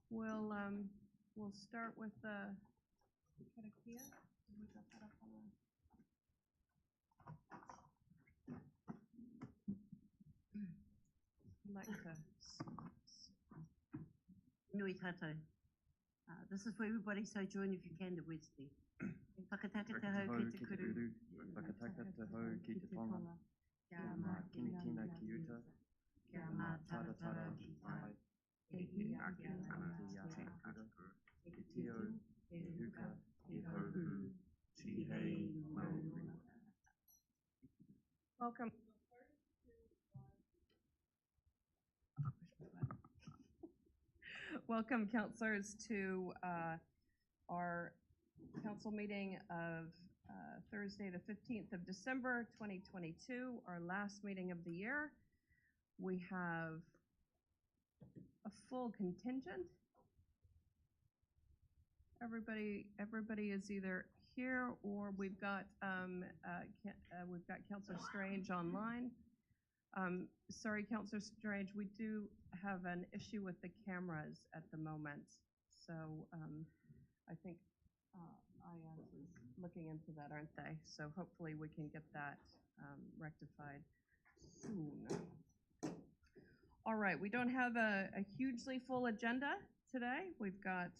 We'll start with the Karakia. We got that up on I'd like to. Nui tātou. This is for everybody, so join if you can to Wednesday. Whakataka te hau ki te kuru. Whakataka te hau ki te tonga. Kia mā kina kina ki uta. Kia mā taratara ki tai. He ake ana te akura. Ki tio, ki huka, He hauhu. Ti hei mauri. Welcome. Welcome, councillors, to our council meeting of Thursday, the 15th of December, 2022, our last meeting of the year. We have a full contingent. Everybody is either here or we've got Councillor Strange online. Sorry, Councillor Strange, we do have an issue with the cameras at the moment. So I think IAS is looking into that, aren't they? So hopefully we can get that rectified soon. All right, we don't have a hugely full agenda today. We've got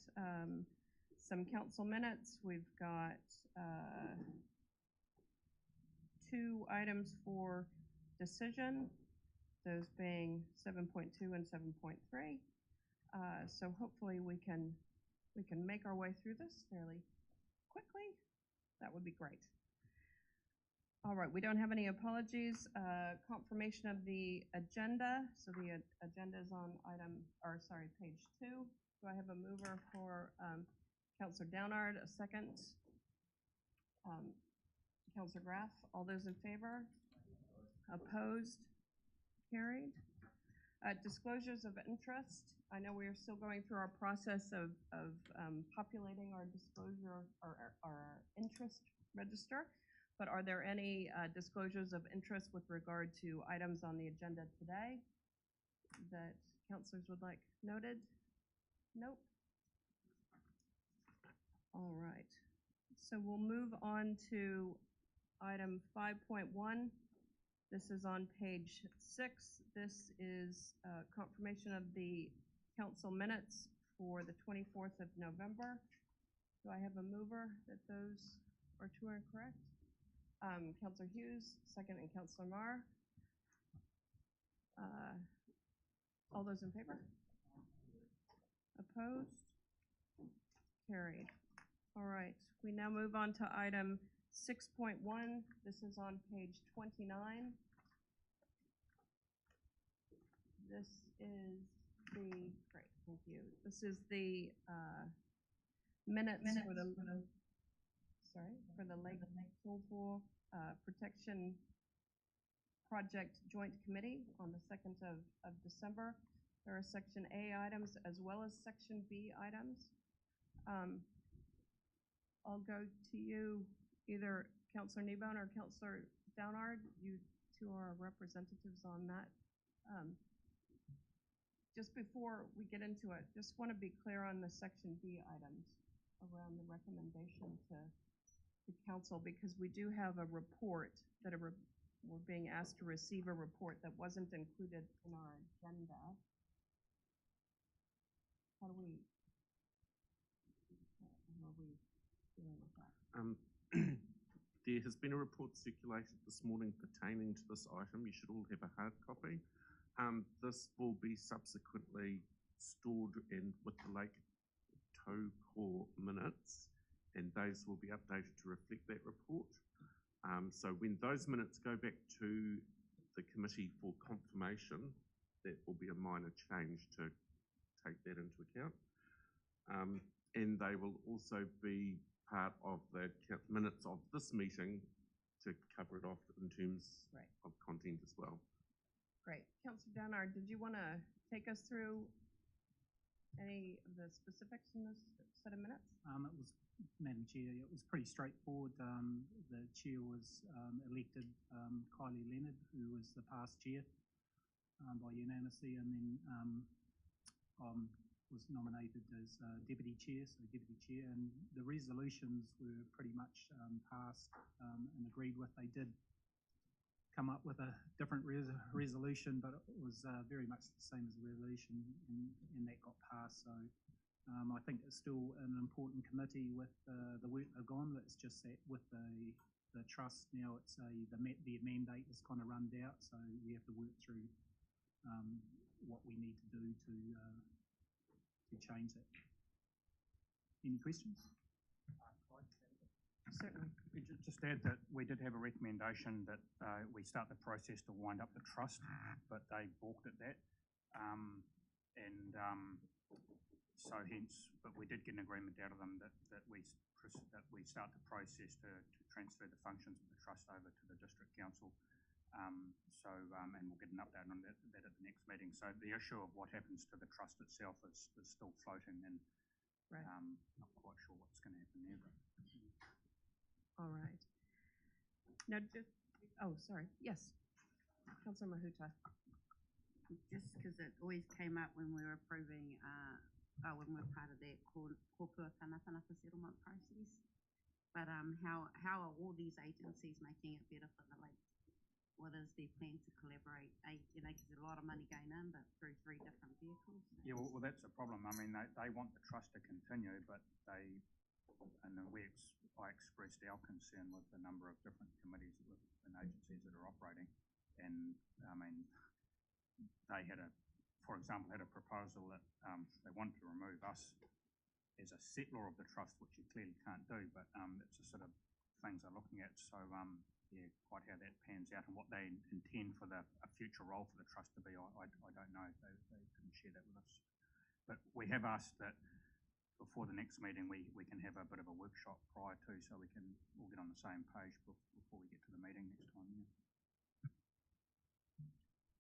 some council minutes. We've got 2 items for decision, those being 7.2 and 7.3. So hopefully we can make our way through this fairly quickly. That would be great. All right, we don't have any apologies. Confirmation of the agenda. So the agenda is on page 2. Do I have a mover for Councillor Downard, a second? Councillor Graff, all those in favor? Opposed? Carried. Disclosures of interest. I know we are still going through our process of populating our disclosure, our interest register, but are there any disclosures of interest with regard to items on the agenda today that councillors would like noted? Nope. All right. So we'll move on to item 5.1. This is on page 6. This is confirmation of the council minutes for the 24th of November. Do I have a mover that those are true and correct? Councillor Hughes, second, and Councillor Marr. All those in favor? Opposed? Carried. All right, we now move on to item 6.1. This is on page 29. This is the, great, thank you. This is the minutes for the Lake Taupo Protection Project Joint Committee on the 2nd of December. There are Section A items as well as Section B items. I'll go to you, either Councillor Kneebone or Councillor Downard. You two are representatives on that. Just before we get into it, just want to be clear on the Section B items around the recommendation to council, because we do have a report that we're being asked to receive a report that wasn't included in our agenda. How are we dealing with that? There has been a report circulated this morning pertaining to this item. You should all have a hard copy. This will be subsequently stored in with the Lake Taupo minutes, and those will be updated to reflect that report. So when those minutes go back to the committee for confirmation, that will be a minor change to take that into account. And they will also be part of the minutes of this meeting to cover it off in terms of content as well. Great. Councillor Downard, did you want to take us through any of the specifics in this set of minutes? It was, Madam Chair, it was pretty straightforward. The chair was elected Kylie Leonard, who was the past chair by unanimously, and then was nominated as deputy chair, and the resolutions were pretty much passed and agreed with. They did come up with a different resolution, but it was very much the same as the resolution, and that got passed. So I think it's still an important committee with the work they've gone. It's just that with the trust now, it's the mandate is kind of run out, so we have to work through what we need to do to change that. Any questions? Certainly. Just add that we did have a recommendation that we start the process to wind up the trust, but they balked at that. So hence, but we did get an agreement out of them that we start the process to transfer the functions of the trust over to the district council. And we'll get an update on that at the next meeting. So the issue of what happens to the trust itself is still floating, and Right. not quite sure what's going to happen there. But. All right. Now, sorry. Yes. Councillor Mahuta. Just because it always came up when we were approving, when we were part of that kōpua whanawhana settlement process. But how are all these agencies making it better for the lakes? What is their plan to collaborate? Because there's a lot of money going in, but through 3 different vehicles. Yeah, well, that's a problem. I mean, they want the trust to continue, but I expressed our concern with the number of different committees and agencies that are operating. And I mean, they for example, had a proposal that they wanted to remove us as a settler of the trust, which you clearly can't do, but it's the sort of things they're looking at. So yeah, quite how that pans out and what they intend for a future role for the trust to be, I don't know. They didn't share that with us. But we have asked that before the next meeting we can have a bit of a workshop prior to, so we can all get on the same page before we get to the meeting next time.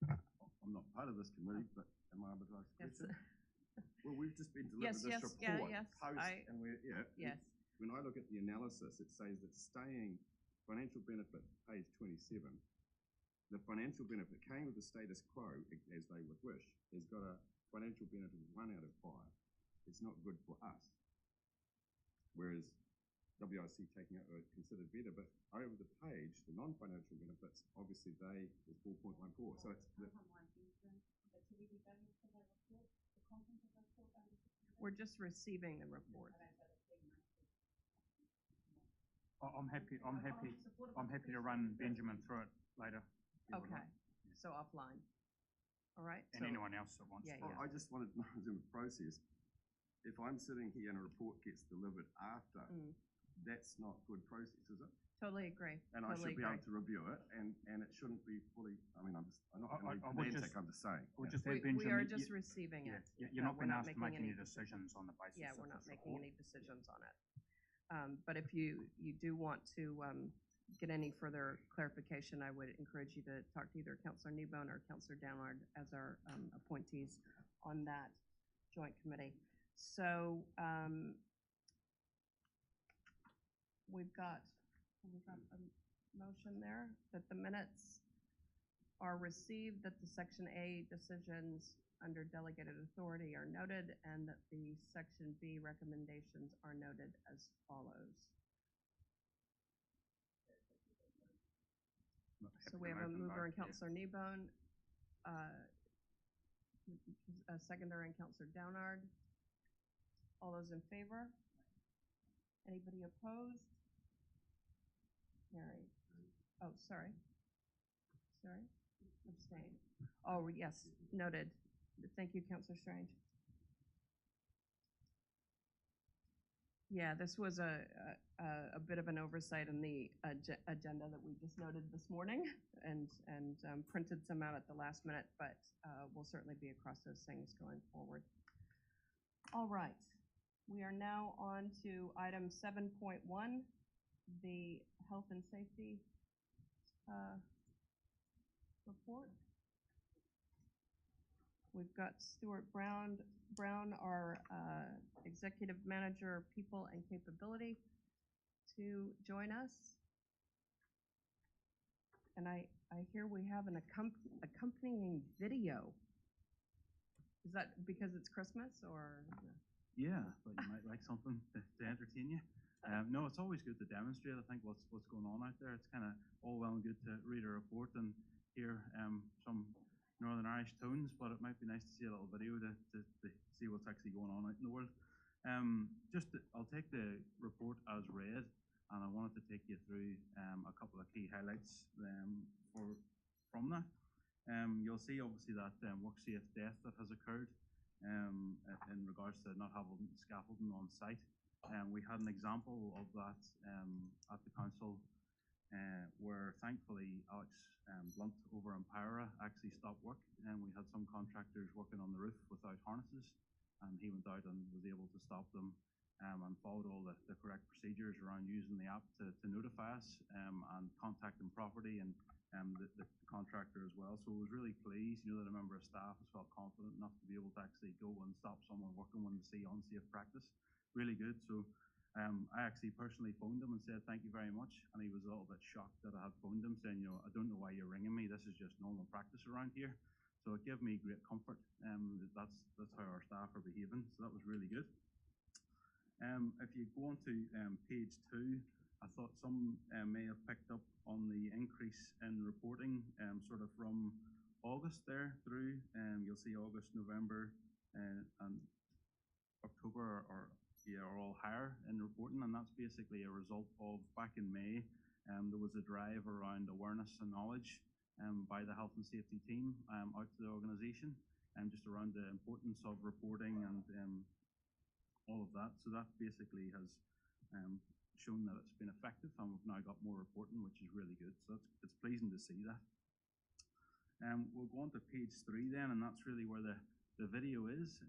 Yeah. I'm not part of this committee, but am I able to ask a Yes. question? Well, we've just been delivered Yes, this yes, report yes, and we're, Yes. when I look at the analysis, it says that staying financial benefit, page 27, the financial benefit came with the status quo, as they would wish, has got a financial benefit of 1 out of 5. It's not good for us. Whereas WIC taking it were considered better, but over the page, the non-financial benefits, obviously they was 4.14. So it's We're just receiving the report. I'm happy to run Benjamin through it later. Okay. So offline. All right. And so, anyone else that wants Yeah, to. yeah. I just wanted to know the process. If I'm sitting here and a report gets delivered after, that's not good process, is it? Totally agree. And I should be able to review it, and it shouldn't be fully. I mean, I'm not going to be pedantic. I'm just saying. We'll just add, We Benjamin, are just receiving it. You're not We're being asked to make making any decisions on the basis. Yeah, of we're not this making report. any decisions on it. But if you do want to get any further clarification, I would encourage you to talk to either Councillor Kneebone or Councillor Downard as our appointees on that joint committee. So we've got a motion there that the minutes are received, that the Section A decisions under delegated authority are noted, and that the Section B recommendations are noted as follows. So we have a mover in Councillor Kneebone, a seconder in Councillor Downard. All those in favor? Anybody opposed? Carried. Oh, sorry. Abstain. Oh, yes, noted. Thank you, Councillor Strange. Yeah, this was a bit of an oversight in the agenda that we just noted this morning, and printed some out at the last minute, but we'll certainly be across those things going forward. All right, we are now on to item 7.1, the health and safety report. We've got Stuart Brown, our Executive Manager of People and Capability, to join us. And I hear we have an accompanying video. Is that because it's Christmas or? Yeah, but you might like something to entertain you. No, it's always good to demonstrate, I think, what's going on out there. It's kind of all well and good to read a report and hear some Northern Irish tones, but it might be nice to see a little video to see what's actually going on out in the world. I'll take the report as read, and I wanted to take you through a couple of key highlights from that. You'll see obviously that work-safe death that has occurred in regards to not having scaffolding on site. We had an example of that at the council where thankfully Alex Blunt over in Pyra actually stopped work, and we had some contractors working on the roof without harnesses, and he went out and was able to stop them and followed all the correct procedures around using the app to notify us and contacting property and the contractor as well. So I was really pleased, that a member of staff has felt confident enough to be able to actually go and stop someone working when they see unsafe practice. Really good. So I actually personally phoned him and said, thank you very much. And he was a little bit shocked that I had phoned him saying, I don't know why you're ringing me. This is just normal practice around here. So it gave me great comfort. That's how our staff are behaving. So that was really good. If you go on to page 2, I thought some may have picked up on the increase in reporting sort of from August there through. You'll see August, November and October are all higher in reporting, and that's basically a result of back in May there was a drive around awareness and knowledge by the health and safety team out to the organisation and just around the importance of reporting and all of that. So that basically has shown that it's been effective, and we've now got more reporting, which is really good. So it's pleasing to see that. We'll go on to page 3 then, and that's really where the video is.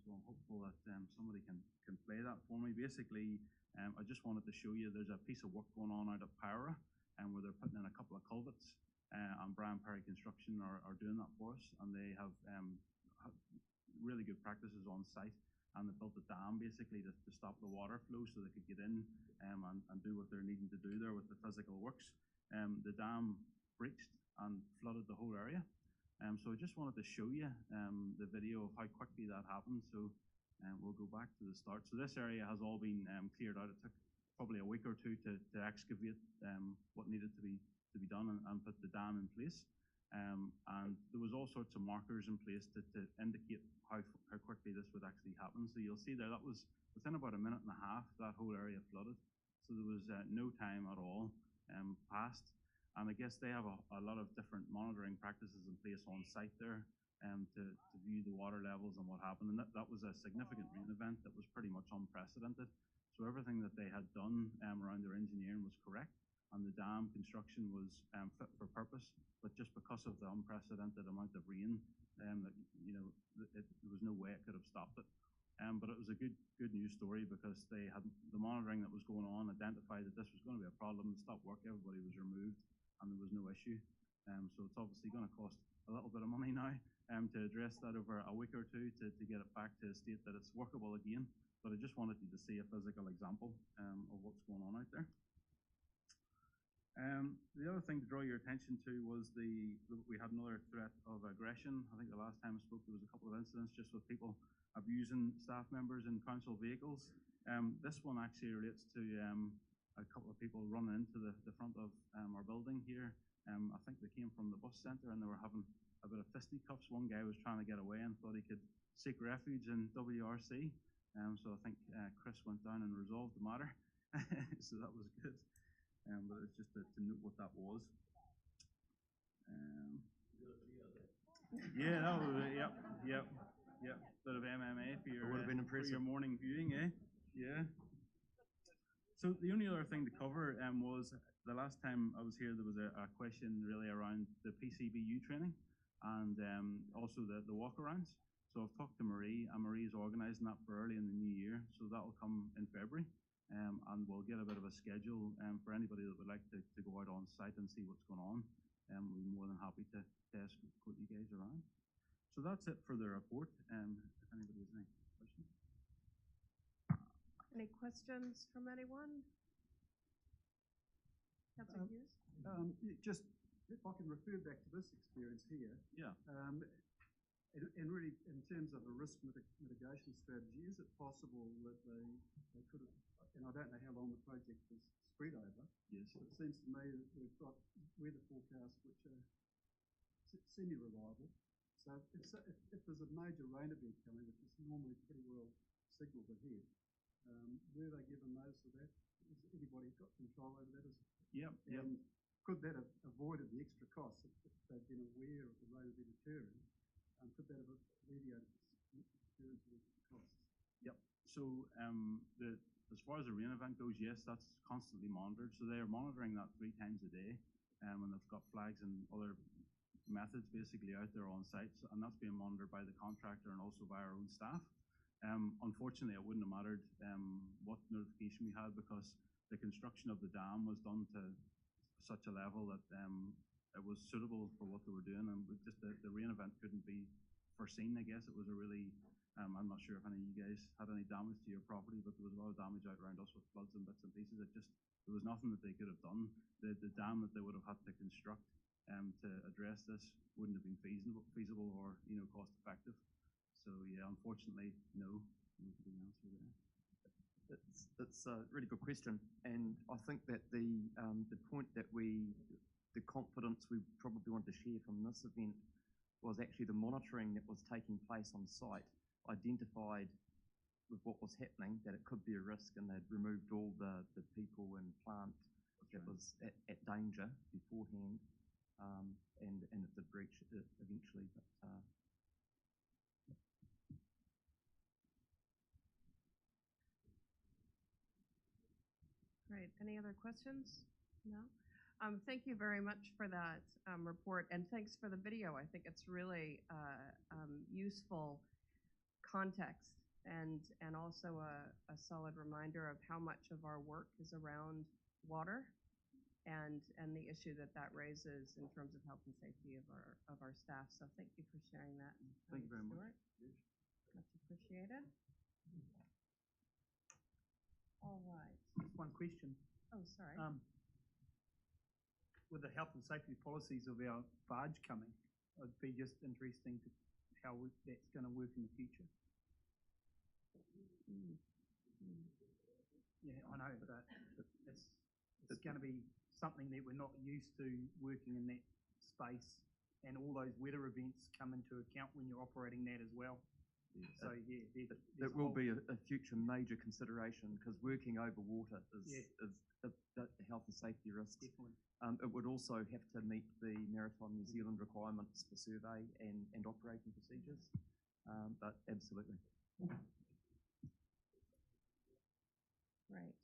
So I'm hopeful that somebody can play that for me. Basically, I just wanted to show you there's a piece of work going on out at Pyra, where they're putting in a couple of culverts, and Brian Perry Construction are doing that for us, and they have really good practices on site. And they built a dam basically to stop the water flow so they could get in and do what they're needing to do there with the physical works. The dam breached and flooded the whole area. So I just wanted to show you the video of how quickly that happened. So we'll go back to the start. So this area has all been cleared out. It took probably a week or two to excavate what needed to be done and put the dam in place. And there was all sorts of markers in place to indicate how quickly this would actually happen. So you'll see there that was within about a minute and a half that whole area flooded. So there was no time at all passed. And I guess they have a lot of different monitoring practices in place on site there to view the water levels and what happened. And that was a significant rain event that was pretty much unprecedented. So everything that they had done around their engineering was correct, and the dam construction was fit for purpose. But just because of the unprecedented amount of rain, there was no way it could have stopped it. But it was a good news story because they had the monitoring that was going on identified that this was going to be a problem. It stopped work, everybody was removed, and there was no issue. So it's obviously going to cost a little bit of money now to address that over a week or two to get it back to a state that it's workable again. But I just wanted you to see a physical example of what's going on out there. The other thing to draw your attention to was we had another threat of aggression. I think the last time I spoke there was a couple of incidents just with people abusing staff members in council vehicles. This one actually relates to a couple of people running into the front of our building here. I think they came from the bus centre and they were having a bit of fisticuffs. One guy was trying to get away and thought he could seek refuge in WRC. So I think Chris went down and resolved the matter. So that was good. But it's just to note what that was. Yeah, that was it. Yep. Bit of MMA for your morning viewing, eh? Yeah. So the only other thing to cover was the last time I was here, there was a question really around the PCBU training and also the walk-arounds. So I've talked to Marie, and Marie's organising that for early in the new year. So that'll come in February. And we'll get a bit of a schedule for anybody that would like to go out on site and see what's going on. We'll be more than happy to escort you guys around. So that's it for the report. If anybody has any questions. Any questions from anyone? Councillor Hughes? Just if I can refer back to this experience here. Yeah. And really, in terms of a risk mitigation strategy, is it possible that they could have, and I don't know how long the project was spread over. Yes. But it seems to me that we've got weather forecasts which are semi-reliable. So if there's a major rain event coming, which is normally pretty well signalled ahead, were they given notice of that? Has anybody got control over that? Yep. And could that have avoided the extra costs if they'd been aware of the rain event occurring? Could that have alleviated the costs? Yep. So as far as the rain event goes, yes, that's constantly monitored. So they are monitoring that 3 times a day, and they've got flags and other methods basically out there on site, and that's being monitored by the contractor and also by our own staff. Unfortunately, it wouldn't have mattered what notification we had, because the construction of the dam was done to such a level that it was suitable for what they were doing, and just the rain event couldn't be foreseen. I guess it was a really, I'm not sure if any of you guys had any damage to your property, but there was a lot of damage out around us with floods and bits and pieces. There was nothing that they could have done. The dam that they would have had to construct to address this wouldn't have been feasible or cost effective. So yeah, unfortunately, no. The answer there. It's a really good question, and I think that the point that the confidence we probably wanted to share from this event was actually the monitoring that was taking place on site identified with what was happening that it could be a risk, and they'd removed all the people and plant that was at danger beforehand, and it did breach it eventually. But Great. Any other questions? No? Thank you very much for that report, and thanks for the video. I think it's really useful context and also a solid reminder of how much of our work is around water and the issue that raises in terms of health and safety of our staff. So thank you for sharing that. Thank you very much. Much appreciated. All right. Just one question. Oh, sorry. With the health and safety policies of our barge coming, it'd be just interesting to how that's going to work in the future. Yeah, I know, but it's going to be something that we're not used to working in that space, and all those weather events come into account when you're operating that as well. Yeah, so yeah, that will be a future major consideration, because working over water is the health and safety risks. Definitely. It would also have to meet the Maritime New Zealand requirements for survey and operating procedures, but absolutely. Right.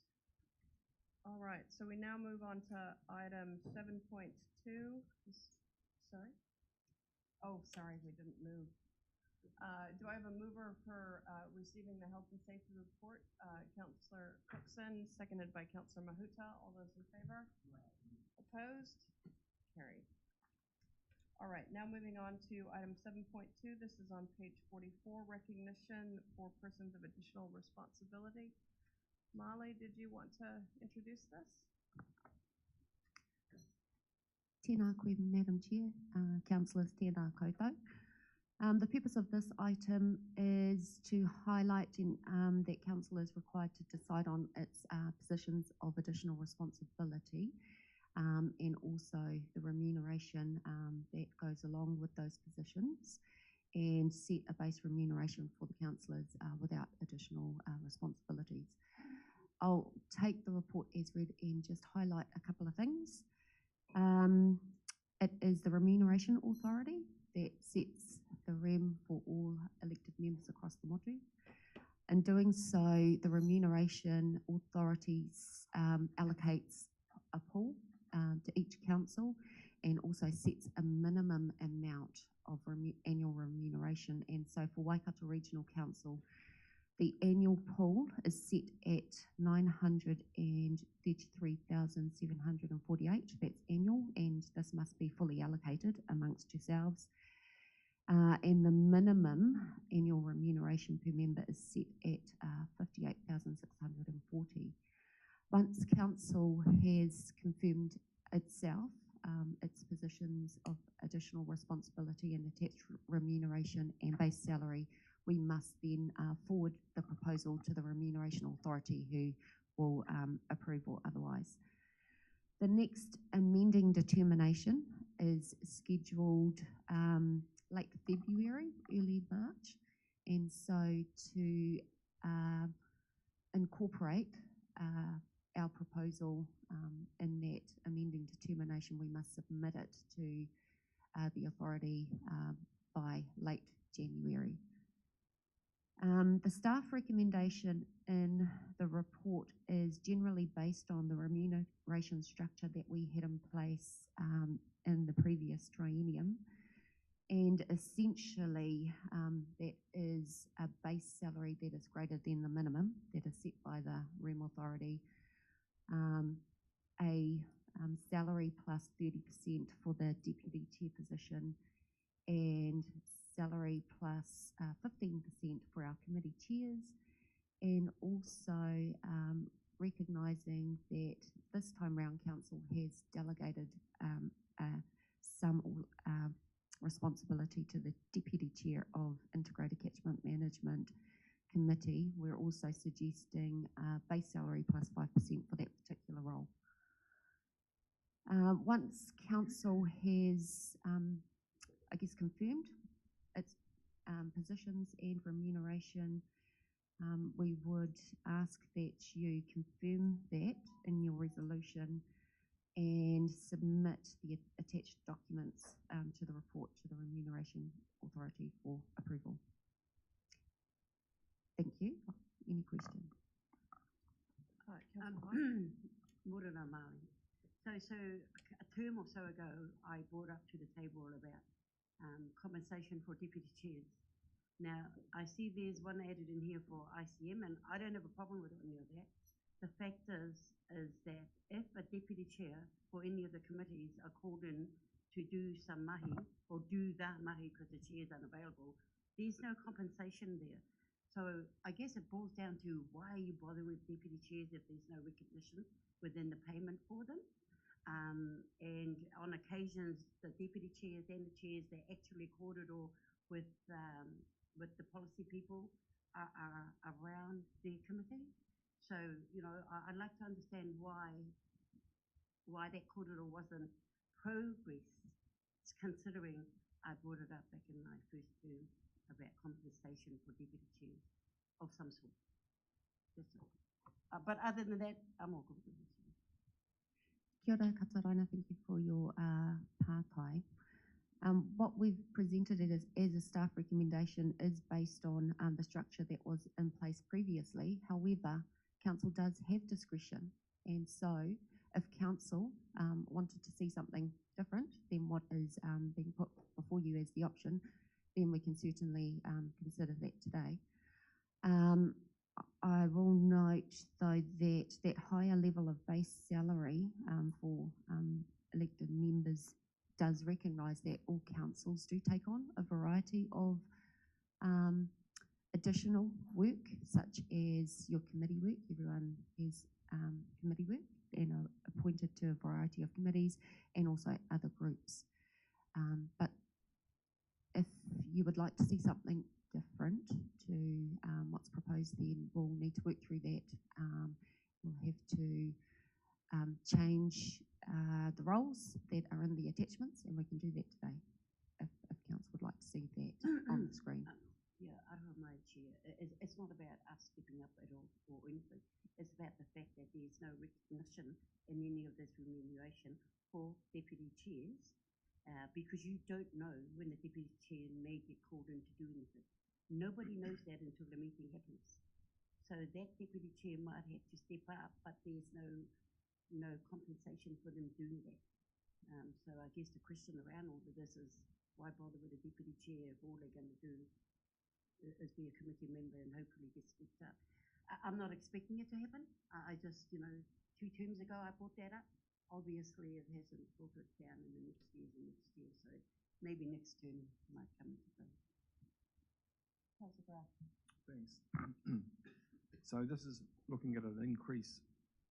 All right, so we now move on to item 7.2. Sorry? Oh, sorry, we didn't move. Do I have a mover for receiving the health and safety report? Councillor Cookson, seconded by Councillor Mahuta. All those in favor? Opposed? Carried. All right, now moving on to item 7.2. This is on page 44, recognition for persons of additional responsibility. Molly, did you want to introduce this? Tēnā koe, Madam Chair, Councillors, tēnā koutou. The purpose of this item is to highlight that Council is required to decide on its positions of additional responsibility, and also the remuneration that goes along with those positions, and set a base remuneration for the councillors without additional responsibilities. I'll take the report as read and just highlight a couple of things. It is the Remuneration Authority that sets the rem for all elected members across the motu. In doing so, the Remuneration Authority allocates a pool to each council, and also sets a minimum amount of annual remuneration. And so for Waikato Regional Council, the annual pool is set at $933,748. That's annual, and this must be fully allocated amongst yourselves. And the minimum annual remuneration per member is set at $58,640. Once council has confirmed itself its positions of additional responsibility and attached remuneration and base salary, we must then forward the proposal to the Remuneration Authority, who will approve or otherwise. The next amending determination is scheduled late February, early March, and so to incorporate our proposal in that amending determination, we must submit it to the authority by late January. The staff recommendation in the report is generally based on the remuneration structure that we had in place in the previous triennium. And essentially, that is a base salary that is greater than the minimum that is set by the REM Authority, a salary plus 30% for the deputy chair position, and salary plus 15% for our committee chairs, and also recognising that this time round council has delegated some responsibility to the deputy chair of Integrated Catchment Management Committee. We're also suggesting base salary plus 5% for that particular role. Once council has, I guess, confirmed its positions and remuneration, we would ask that you confirm that in your resolution and submit the attached documents to the report to the Remuneration Authority for approval. Thank you. Any questions? Morena Maui. So a term or so ago, I brought up to the table about compensation for deputy chairs. Now, I see there's one added in here for ICM, and I don't have a problem with any of that. The fact is that if a deputy chair for any of the committees are called in to do some mahi, or do the mahi because the chair is unavailable, there's no compensation there. So I guess it boils down to, why are you bothering with deputy chairs if there's no recognition within the payment for them? And on occasions, the deputy chairs and the chairs, they're actually recorded or with the policy people are around the committee. So, you know, I'd like to understand why that corridor wasn't progressed, considering I brought it up back in my first term about compensation for deputy chairs of some sort. That's all. But other than that, I'm all good with this. Kia ora, Kataraina, thank you for your pātai. What we've presented it as a staff recommendation is based on the structure that was in place previously. However, council does have discretion, and so if council wanted to see something different than what is being put before you as the option, then we can certainly consider that today. I will note, though, that that higher level of base salary for elected members does recognise that all councils do take on a variety of additional work, such as your committee work. Everyone has committee work and are appointed to a variety of committees, and also other groups. But if you would like to see something different to what's proposed, then we'll need to work through that. We'll have to change the roles that are in the attachments, and we can do that today if council would like to see that on the screen. Yeah, I don't know, Chair. It's not about us stepping up at all or anything. It's about the fact that there's no recognition in any of this remuneration for deputy chairs, because you don't know when the deputy chair may get called in to do anything. Nobody knows that until the meeting happens. So that deputy chair might have to step up, but there's no compensation for them doing that. So I guess the question around all of this is, why bother with a deputy chair if all they're going to do is be a committee member and hopefully get stepped up? I'm not expecting it to happen. I just, 2 terms ago I brought that up. Obviously it hasn't filtered down in the next year, so maybe next term might come into play. Thanks. So this is looking at an increase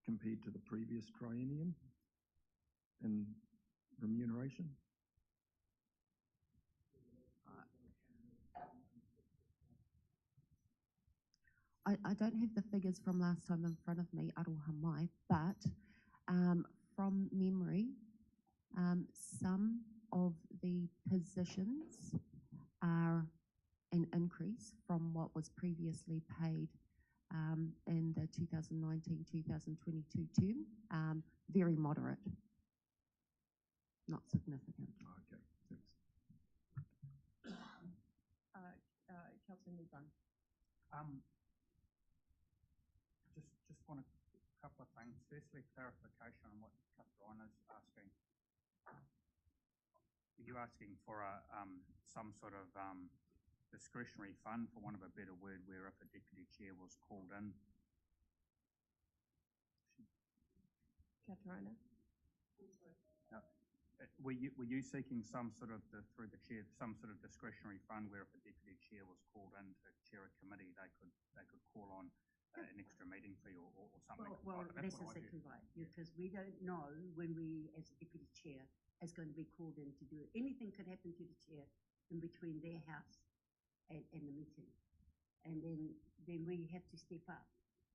compared to the previous triennium in remuneration? I don't have the figures from last time in front of me, aroha mai, but from memory, some of the positions are an increase from what was previously paid in the 2019-2022 term, very moderate, not significant. Okay, thanks. Councillor Newburn. Just want a couple of things. Firstly, clarification on what Catherine is asking. Are you asking for some sort of discretionary fund, for want of a better word, where if a deputy chair was called in? Katarina? Were you seeking some sort of, through the chair, some sort of discretionary fund where if a deputy chair was called in to chair a committee, they could call on an extra meeting fee or something? Well, that's exactly right, because we don't know when we, as a deputy chair, is going to be called in to do it. Anything could happen to the chair in between their house and the meeting, and then we have to step up.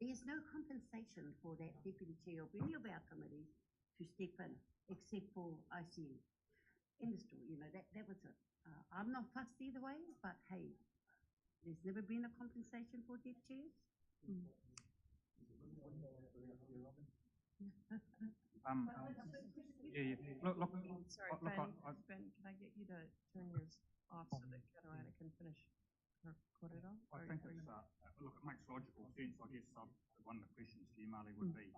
There's no compensation for that deputy chair of any of our committees to step in, except for ICM. End of story. That was it. I'm not fussed either way, but hey, there's never been a compensation for deputy chairs. Look, Sorry, look, Ben, can I get you to turn yours off so that Katarina can finish her korero? I think it's, look, it makes logical sense. I guess one of the questions to you, Marley, would be,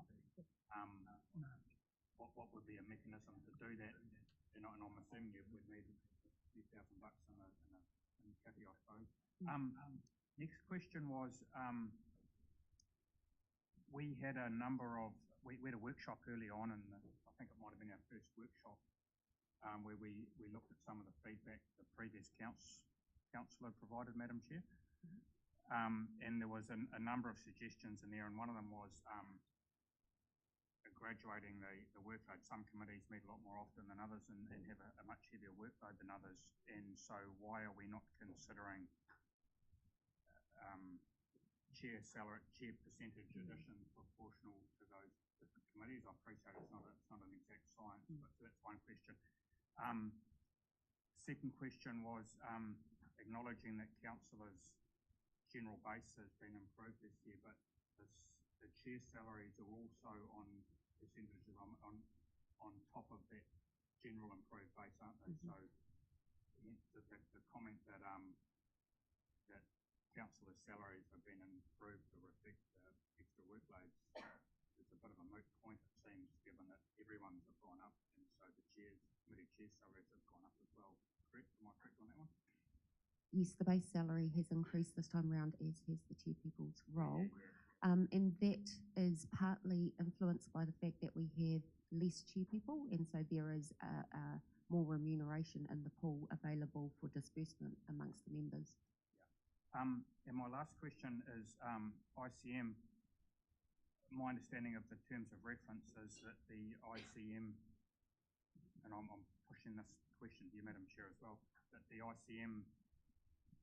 what would be a mechanism to do that? And I'm assuming you would need $3,000 in kitty, I suppose. Next question was, we had a workshop early on, and I think it might have been our first workshop, where we looked at some of the feedback the previous councillor provided, Madam Chair. And there was a number of suggestions in there, and one of them was graduating the workload. Some committees meet a lot more often than others and have a much heavier workload than others, and so why are we not considering chair salary, chair percentage addition proportional to those different committees? I appreciate it's not an exact science, but that's one question. Second question was acknowledging that councillors' general base has been improved this year, but the chair salaries are also on percentages on top of that general improved base, aren't they? So the comment that that councillors' salaries have been improved to reflect the extra workloads is a bit of a moot point, it seems, given that everyone's have gone up, and so the committee chair salaries have gone up as well. Correct? Am I correct on that one? Yes, the base salary has increased this time round, as has the chair people's role. And that is partly influenced by the fact that we have less chair people, and so there is more remuneration in the pool available for disbursement amongst the members. And my last question is ICM. My understanding of the terms of reference is that the ICM, and I'm pushing this question to you, Madam Chair, as well, that the ICM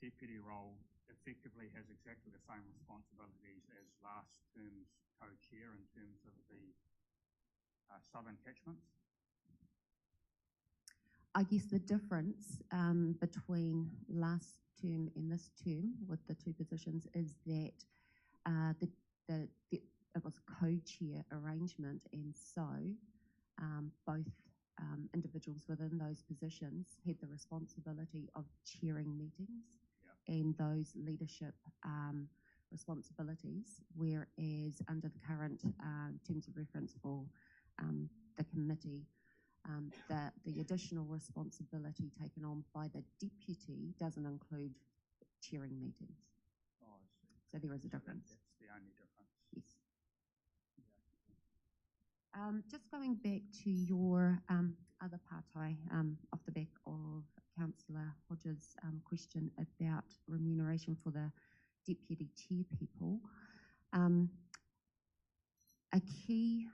deputy role effectively has exactly the same responsibilities as last term's co-chair in terms of the southern catchments. I guess the difference between last term and this term with the two positions is that it was a co-chair arrangement, and so both individuals within those positions had the responsibility of chairing meetings and those leadership responsibilities, whereas under the current terms of reference for the committee, the additional responsibility taken on by the deputy doesn't include chairing meetings. Oh, I see. So there is a difference. That's the only difference. Yes. Yeah. Just going back to your other partai off the back of Councillor Hodges' question about remuneration for the deputy chair people, a key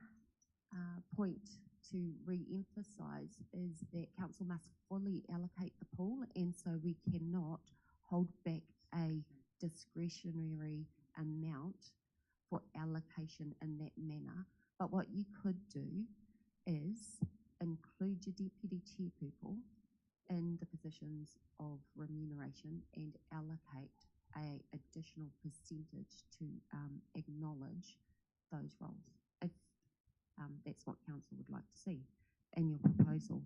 point to re-emphasise is that council must fully allocate the pool, and so we cannot hold back a discretionary amount for allocation in that manner. But what you could do is include your deputy chair people in the positions of remuneration and allocate a additional percentage to acknowledge those roles, if that's what council would like to see in your proposal.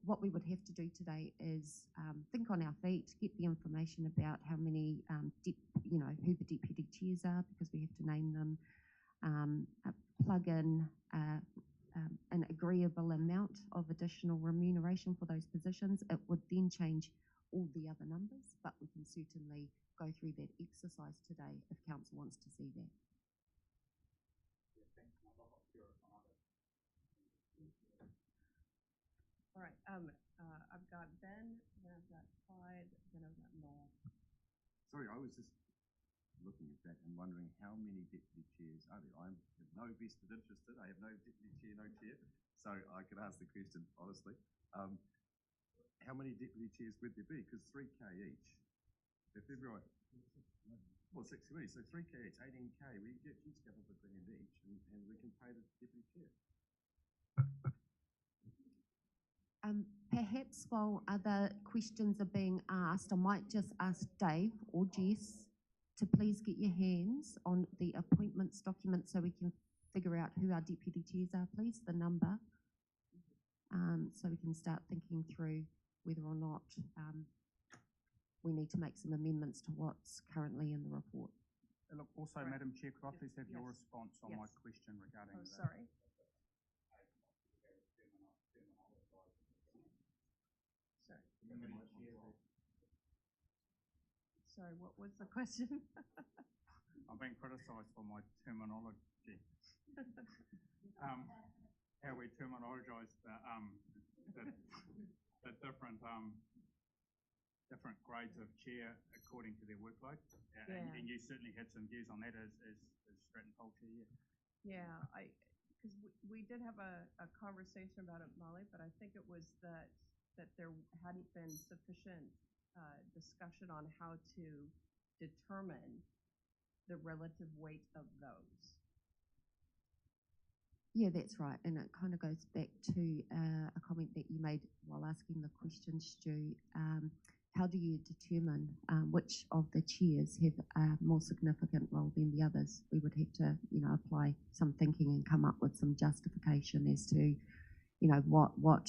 What we would have to do today is think on our feet, get the information about how many, who the deputy chairs are, because we have to name them, plug in an agreeable amount of additional remuneration for those positions. It would then change all the other numbers, but we can certainly go through that exercise today if council wants to see that. All right, I've got Ben, then I've got Clyde, then I've got Noel. Sorry, I was just looking at that and wondering how many deputy chairs are there. I have no vested interest in. I have no deputy chair, no chair, so I could ask the question honestly. How many deputy chairs would there be? Because 3K each. If everyone, well, 6 committees, so 3K each, 18K. We get each couple of grand each, and we can pay the deputy chair. Perhaps while other questions are being asked, I might just ask Dave or Jess to please get your hands on the appointments document so we can figure out who our deputy chairs are, please, the number, so we can start thinking through whether or not we need to make some amendments to what's currently in the report. Look, also, Right. Madam Chair, could I please have your Yes. response on my Yes. question regarding Oh, the sorry. Sorry, what was the question? I'm being criticised for my terminology. How we terminologise the different grades of chair according to their workload. And you certainly had some views on that as Stratton Poll Chair. Yeah, because we did have a conversation about it, Molly, but I think it was that there hadn't been sufficient discussion on how to determine the relative weight of those. Yeah, that's right, and it kind of goes back to a comment that you made while asking the question, Stu. How do you determine which of the chairs have a more significant role than the others? We would have to, apply some thinking and come up with some justification as to, what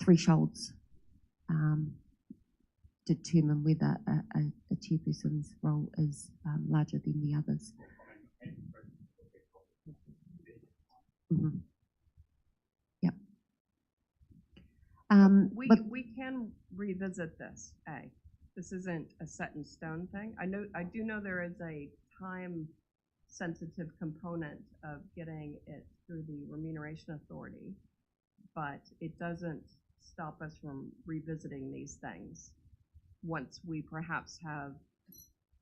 thresholds determine whether a chairperson's role is larger than the others. Mm-hmm. Yep. We can revisit this. This isn't a set in stone thing. I do know there is a time sensitive component of getting it through the Remuneration Authority, but it doesn't stop us from revisiting these things once we perhaps have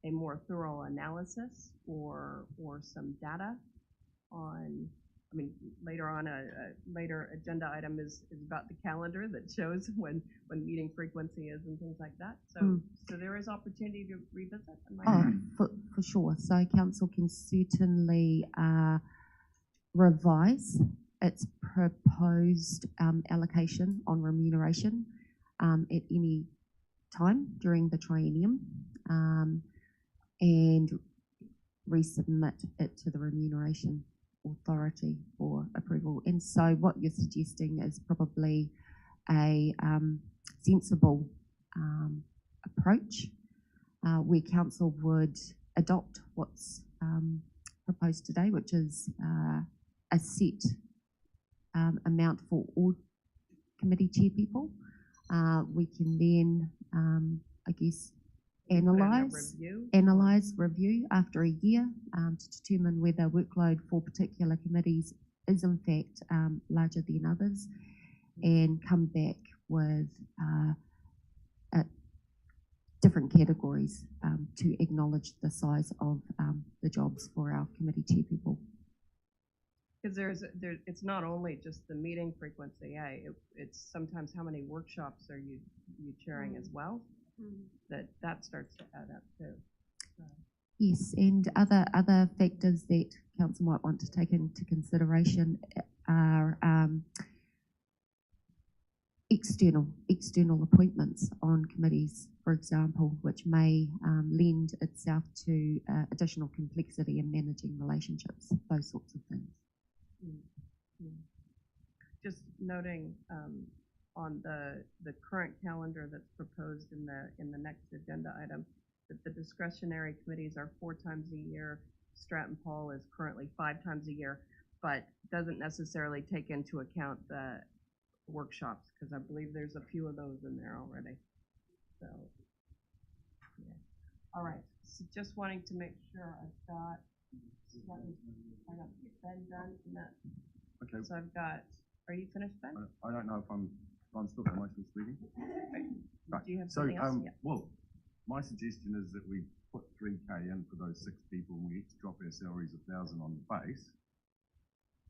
a more thorough analysis or some data on. I mean, later on, a later agenda item is about the calendar that shows when meeting frequency is and things like that. So there is opportunity to revisit. For sure. So council can certainly revise its proposed allocation on remuneration at any time during the triennium and resubmit it to the Remuneration Authority for approval. And so what you're suggesting is probably a sensible approach where council would adopt what's proposed today, which is a set amount for all committee chair people. We can then, analyse, review after a year to determine whether workload for particular committees is in fact larger than others, and come back with different categories to acknowledge the size of the jobs for our committee chair people. Because it's not only just the meeting frequency, it's sometimes how many workshops are you chairing as well, that starts to add up too. So. Yes, and other factors that council might want to take into consideration are external appointments on committees, for example, which may lend itself to additional complexity in managing relationships, those sorts of things. Just noting on the current calendar that's proposed in the next agenda item, that the discretionary committees are 4 times a year. Stratton Paul is currently 5 times a year, but doesn't necessarily take into account the workshops, because I believe there's a few of those in there already. So, yeah. All right. So just wanting to make sure I've got Ben done in that. Okay. So I've got. Are you finished, Ben? I don't know if I'm still speaking. Right. Do you have something else? Yeah. Well, my suggestion is that we put 3K in for those 6 people, and we each drop our salaries 1,000 on the base,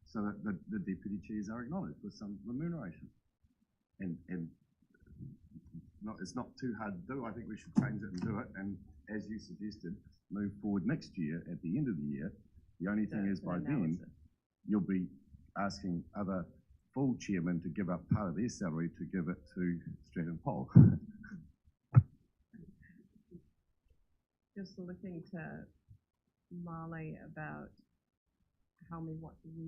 so that the deputy chairs are acknowledged with some remuneration. And it's not too hard to do. I think we should change it and do it. And as you suggested, move forward next year at the end of the year. The only thing is by then you'll be asking other full chairmen to give up part of their salary to give it to Stratton Pole. Just looking to Molly about how we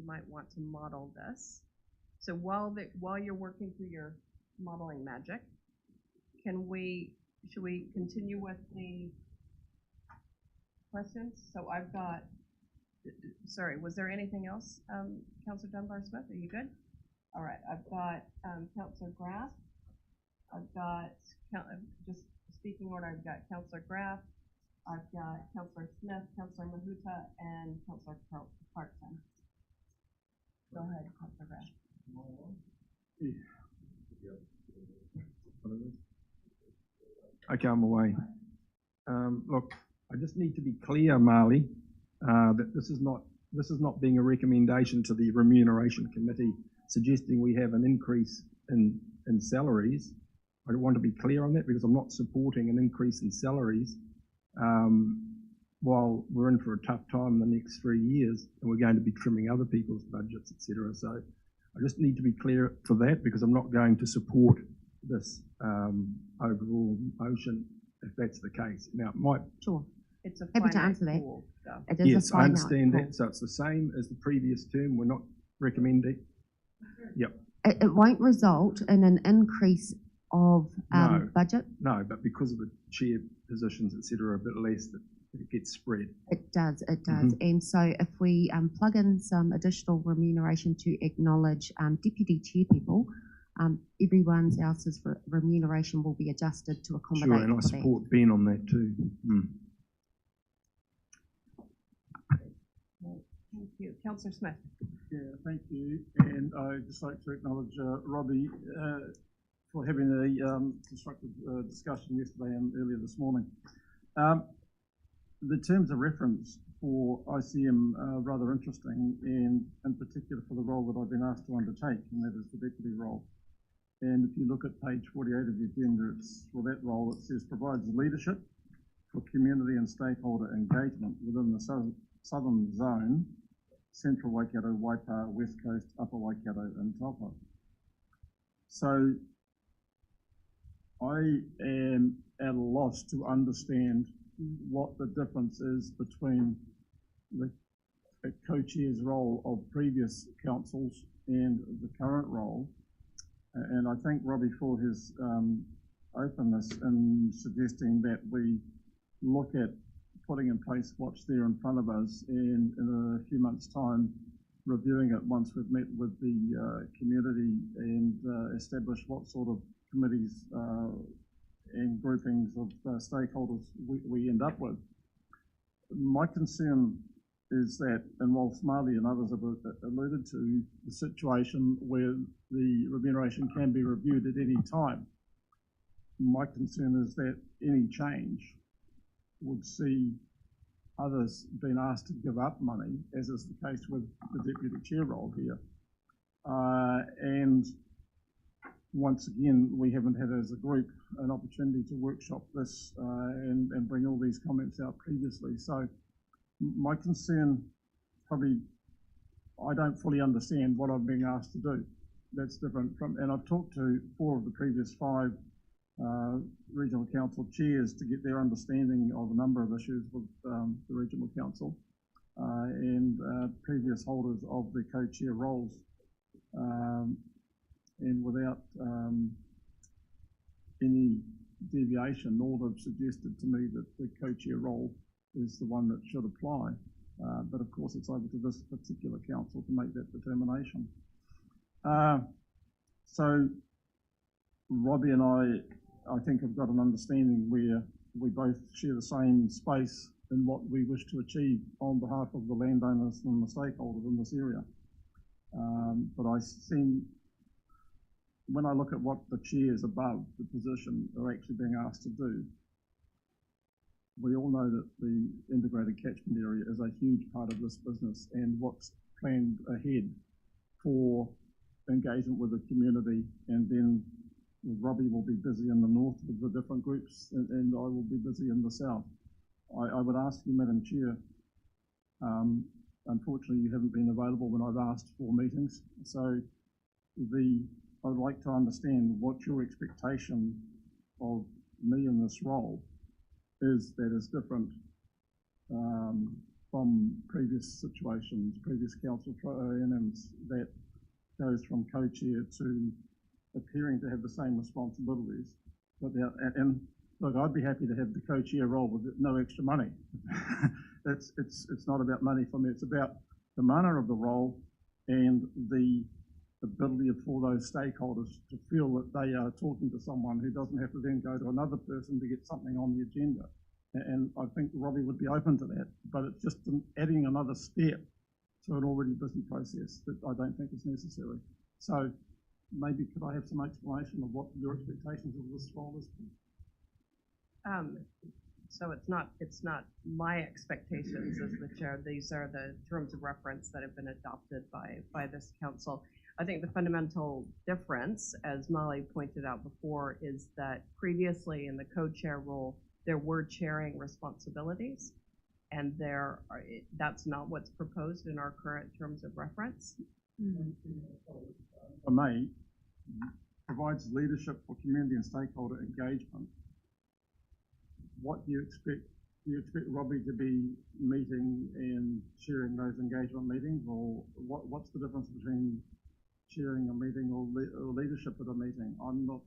might want to model this. So while you're working through your modeling magic, should we continue with the questions? So I've got, sorry, was there anything else, Councillor Dunbar-Smith? Are you good? All right, I've got Councillor Graff. I've got, just speaking order, I've got Councillor Graff. I've got Councillor Smith, Councillor Mahuta, and Councillor Clarkson. Go ahead, Councillor Graff. Okay, I'm away. Look, I just need to be clear, Marley, that this is not being a recommendation to the Remuneration Committee suggesting we have an increase in salaries. I want to be clear on that, because I'm not supporting an increase in salaries while we're in for a tough time in the next 3 years, and we're going to be trimming other people's budgets, etc. So I just need to be clear for that, because I'm not going to support this overall motion if that's the case. Now, it might. Sure. It's a happy to finite answer that. pool, so. It is Yes, a I understand pool. that. So it's the same as the previous term. We're not recommending. Yep. It won't result in an increase of No. budget. No, but because of the chair positions, etc., a bit less, that it gets spread. It does. And so if we plug in some additional remuneration to acknowledge deputy chair people, everyone else's remuneration will be adjusted to accommodate Sure, and I for that. support Ben on that too. Thank you. Councillor Smith. Yeah, thank you. And I'd just like to acknowledge Robbie for having a constructive discussion yesterday and earlier this morning. The terms of reference for ICM are rather interesting, and in particular for the role that I've been asked to undertake, and that is the deputy role. And if you look at page 48 of the agenda, it's for that role, it says provides leadership for community and stakeholder engagement within the southern zone, Central Waikato, Waipa, West Coast, Upper Waikato and Taupo. So I am at a loss to understand what the difference is between the co-chair's role of previous councils and the current role. And I thank Robbie for his openness in suggesting that we look at putting in place what's there in front of us, and in a few months' time reviewing it once we've met with the community and established what sort of committees and groupings of stakeholders we end up with. My concern is that, and whilst Marley and others have alluded to the situation where the remuneration can be reviewed at any time, my concern is that any change would see others been asked to give up money, as is the case with the deputy chair role here. And once again, we haven't had as a group an opportunity to workshop this and bring all these comments out previously. So my concern, probably, I don't fully understand what I'm being asked to do. That's different from, and I've talked to 4 of the previous 5 regional council chairs to get their understanding of a number of issues with the regional council and previous holders of the co-chair roles. And without any deviation, all have suggested to me that the co-chair role is the one that should apply. But of course, it's over to this particular council to make that determination. So Robbie and I think have got an understanding where we both share the same space in what we wish to achieve on behalf of the landowners and the stakeholders in this area. But I seem, when I look at what the chairs above the position are actually being asked to do, we all know that the integrated catchment area is a huge part of this business and what's planned ahead for engagement with the community, and then Robbie will be busy in the north with the different groups and I will be busy in the south. I would ask you, Madam Chair, unfortunately you haven't been available when I've asked for meetings, so I'd like to understand what your expectation of me in this role is that is different from previous situations, previous council trienniums, that goes from co-chair to appearing to have the same responsibilities. And look, I'd be happy to have the co-chair role with no extra money. It's not about money for me, it's about the manner of the role and the ability for those stakeholders to feel that they are talking to someone who doesn't have to then go to another person to get something on the agenda. And I think Robbie would be open to that, but it's just adding another step to an already busy process that I don't think is necessary. So maybe could I have some explanation of what your expectations of this role is? So it's not my expectations as the chair. These are the terms of reference that have been adopted by this council. I think the fundamental difference, as Molly pointed out before, is that previously in the co-chair role, there were chairing responsibilities, and that's not what's proposed in our current terms of reference. For me, provides leadership for community and stakeholder engagement. What do you expect? Do you expect Robbie to be meeting and chairing those engagement meetings, or what's the difference between chairing a meeting or leadership at a meeting? I'm not,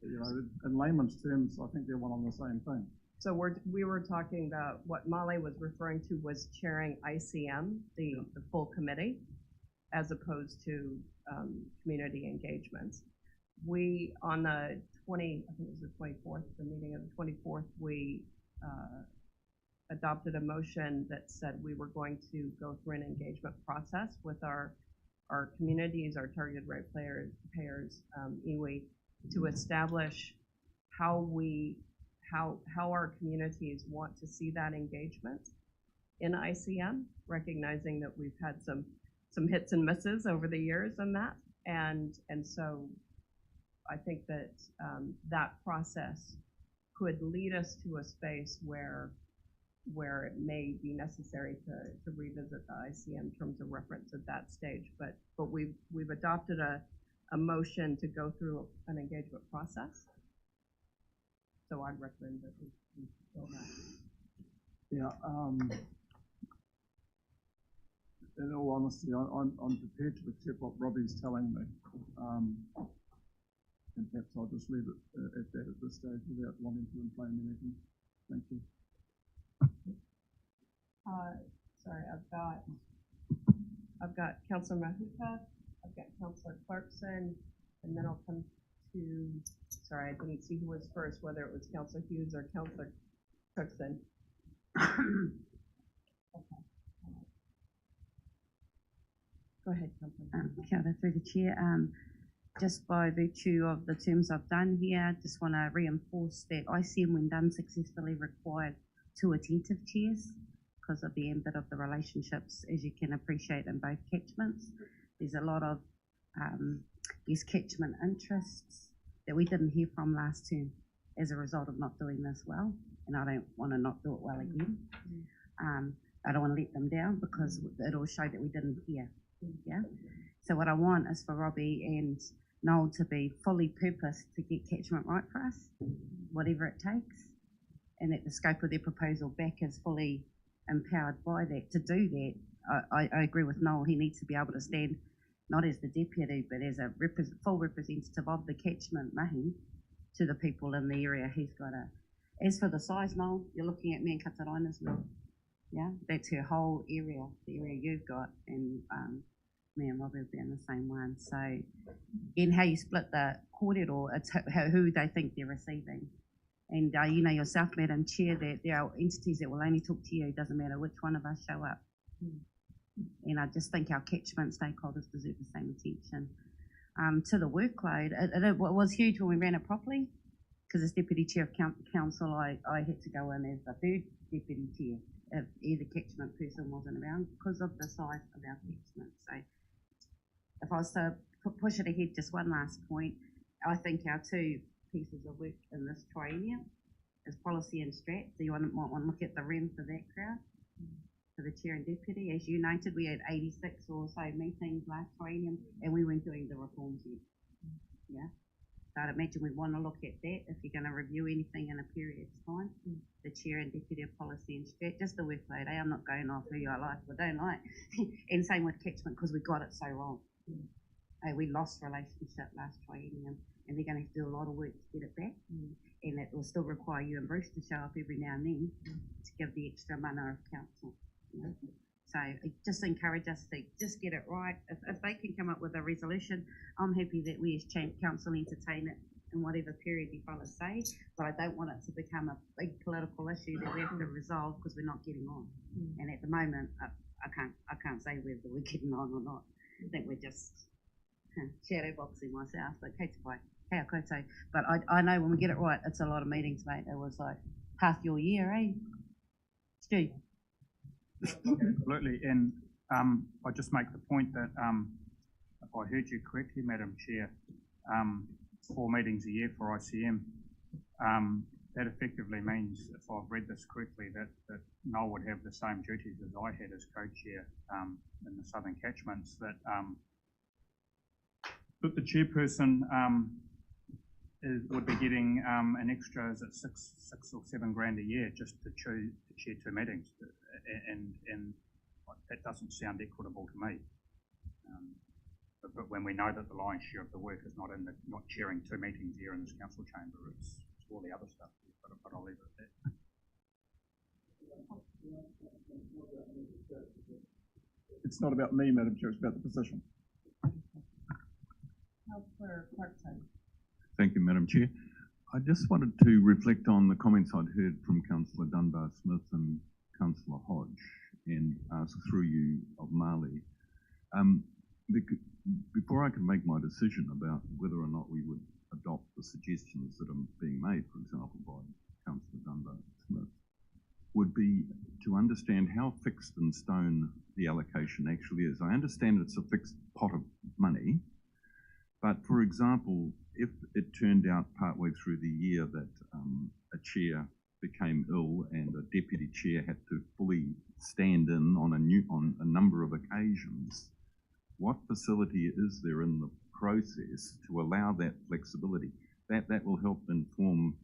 in layman's terms, I think they're one and the same thing. So we were talking about what Molly was referring to was chairing ICM, the full committee, as opposed to community engagements. We, on the I think it was the 24th, the meeting of the 24th, we adopted a motion that said we were going to go through an engagement process with our communities, our targeted rate payers, iwi, to establish how our communities want to see that engagement in ICM, recognizing that we've had some hits and misses over the years in that, and so I think that that process could lead us to a space where it may be necessary to revisit the ICM terms of reference at that stage. But we've adopted a motion to go through an engagement process. So I'd recommend that we fill that. Yeah. In all honesty, I'm prepared to accept what Robbie's telling me. And perhaps I'll just leave it at that at this stage without wanting to inflame anything. Thank you. Sorry, I've got Councillor Mahuta, I've got Councillor Clarkson, and then I'll come to, sorry, I didn't see who was first, whether it was Councillor Hughes or Councillor Cookson. Okay. Go ahead, Councillor. Kia ora through the chair. Just by virtue of the terms I've done here, just want to reinforce that ICM, when done successfully, required 2 attentive chairs. because of the ambit of the relationships, as you can appreciate, in both catchments. There's a lot of, catchment interests that we didn't hear from last term as a result of not doing this well, and I don't want to not do it well again. I don't want to let them down because it'll show that we didn't hear. Yeah. So what I want is for Robbie and Noel to be fully purposed to get catchment right for us, whatever it takes, and that the scope of their proposal back is fully empowered by that. To do that, I agree with Noel. He needs to be able to stand not as the deputy, but as a full representative of the catchment mahi to the people in the area. He's got a. As for the size, Noel, you're looking at me and Kataraina's now. Yeah, that's her whole area, the area you've got, and me and Robbie will be in the same one. So, in how you split the kōrero, it's who they think they're receiving. And you know yourself, Madam Chair, that there are entities that will only talk to you. It doesn't matter which one of us show up. And I just think our catchment stakeholders deserve the same attention. To the workload, it was huge when we ran it properly, because as Deputy Chair of Council, I had to go in as the third Deputy Chair if either catchment person wasn't around because of the size of our catchment. So if I was to push it ahead, just one last point, I think our two pieces of work in this triennium is policy and strat. So you might want to look at the REM for that crowd, for the Chair and Deputy. As you noted, we had 86 or so meetings last triennium and we weren't doing the reforms yet. Yeah. So I'd imagine we want to look at that if you're going to review anything in a period's time. The Chair and Deputy of Policy and Strat, just the workload. I'm not going off who I like or don't like. And same with catchment because we got it so wrong. We lost relationship last triennium and they're going to have to do a lot of work to get it back. And it will still require you and Bruce to show up every now and then to give the extra mana of council. You know? So just encourage us to just get it right. If they can come up with a resolution, I'm happy that we as council entertain it in whatever period you fellas say, but I don't want it to become a big political issue that we have to resolve because we're not getting on. And at the moment, I can't say whether we're getting on or not. I think we're just shadowboxing myself, but kei te pai, hea koutou. But I know when we get it right, it's a lot of meetings, mate. It was like half your year, eh? Stu? Absolutely, and I just make the point that if I heard you correctly, Madam Chair, 4 meetings a year for ICM, that effectively means, if I've read this correctly, that Noel would have the same duties as I had as co-chair in the Southern Catchments, that the chairperson would be getting an extra, is it six or 7 grand a year just to chair 2 meetings, and that doesn't sound equitable to me. But when we know that the lion's share of the work is not chairing 2 meetings here in this council chamber, it's all the other stuff. But I'll leave it at that. It's not about me, Madam Chair, it's about the position. Councillor Clarkson. Thank you, Madam Chair. I just wanted to reflect on the comments I'd heard from Councillor Dunbar-Smith and Councillor Hodge, and ask through you of Marley. Before I can make my decision about whether or not we would adopt the suggestions that are being made, for example, by Councillor Dunbar-Smith, would be to understand how fixed in stone the allocation actually is. I understand it's a fixed pot of money, but for example, if it turned out partway through the year that a chair became ill and a deputy chair had to fully stand in on a number of occasions, what facility is there in the process to allow that flexibility? That will help inform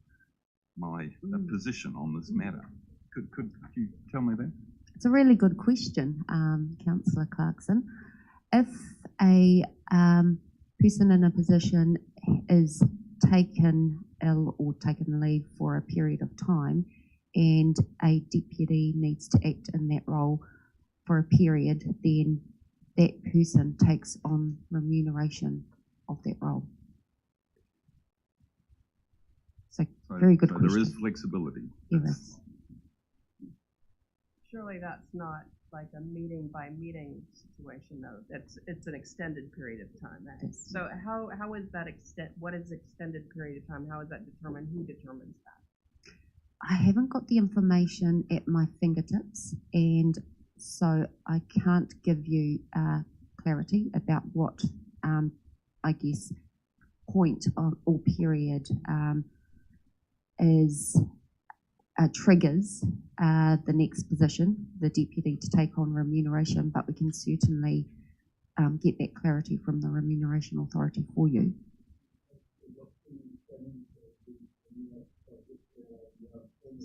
my position on this matter. Could you tell me that? It's a really good question, Councillor Clarkson. If a person in a position is taken ill or taken leave for a period of time and a deputy needs to act in that role for a period, then that person takes on remuneration of that role. So very good question. There is flexibility. Yes. Surely that's not like a meeting by meeting situation, though. It's an extended period of time. So how is that what is extended period of time? How is that determined? Who determines that? I haven't got the information at my fingertips, and so I can't give you clarity about what, I guess, point of, or period is triggers the next position, the deputy, to take on remuneration, but we can certainly get that clarity from the Remuneration Authority for you.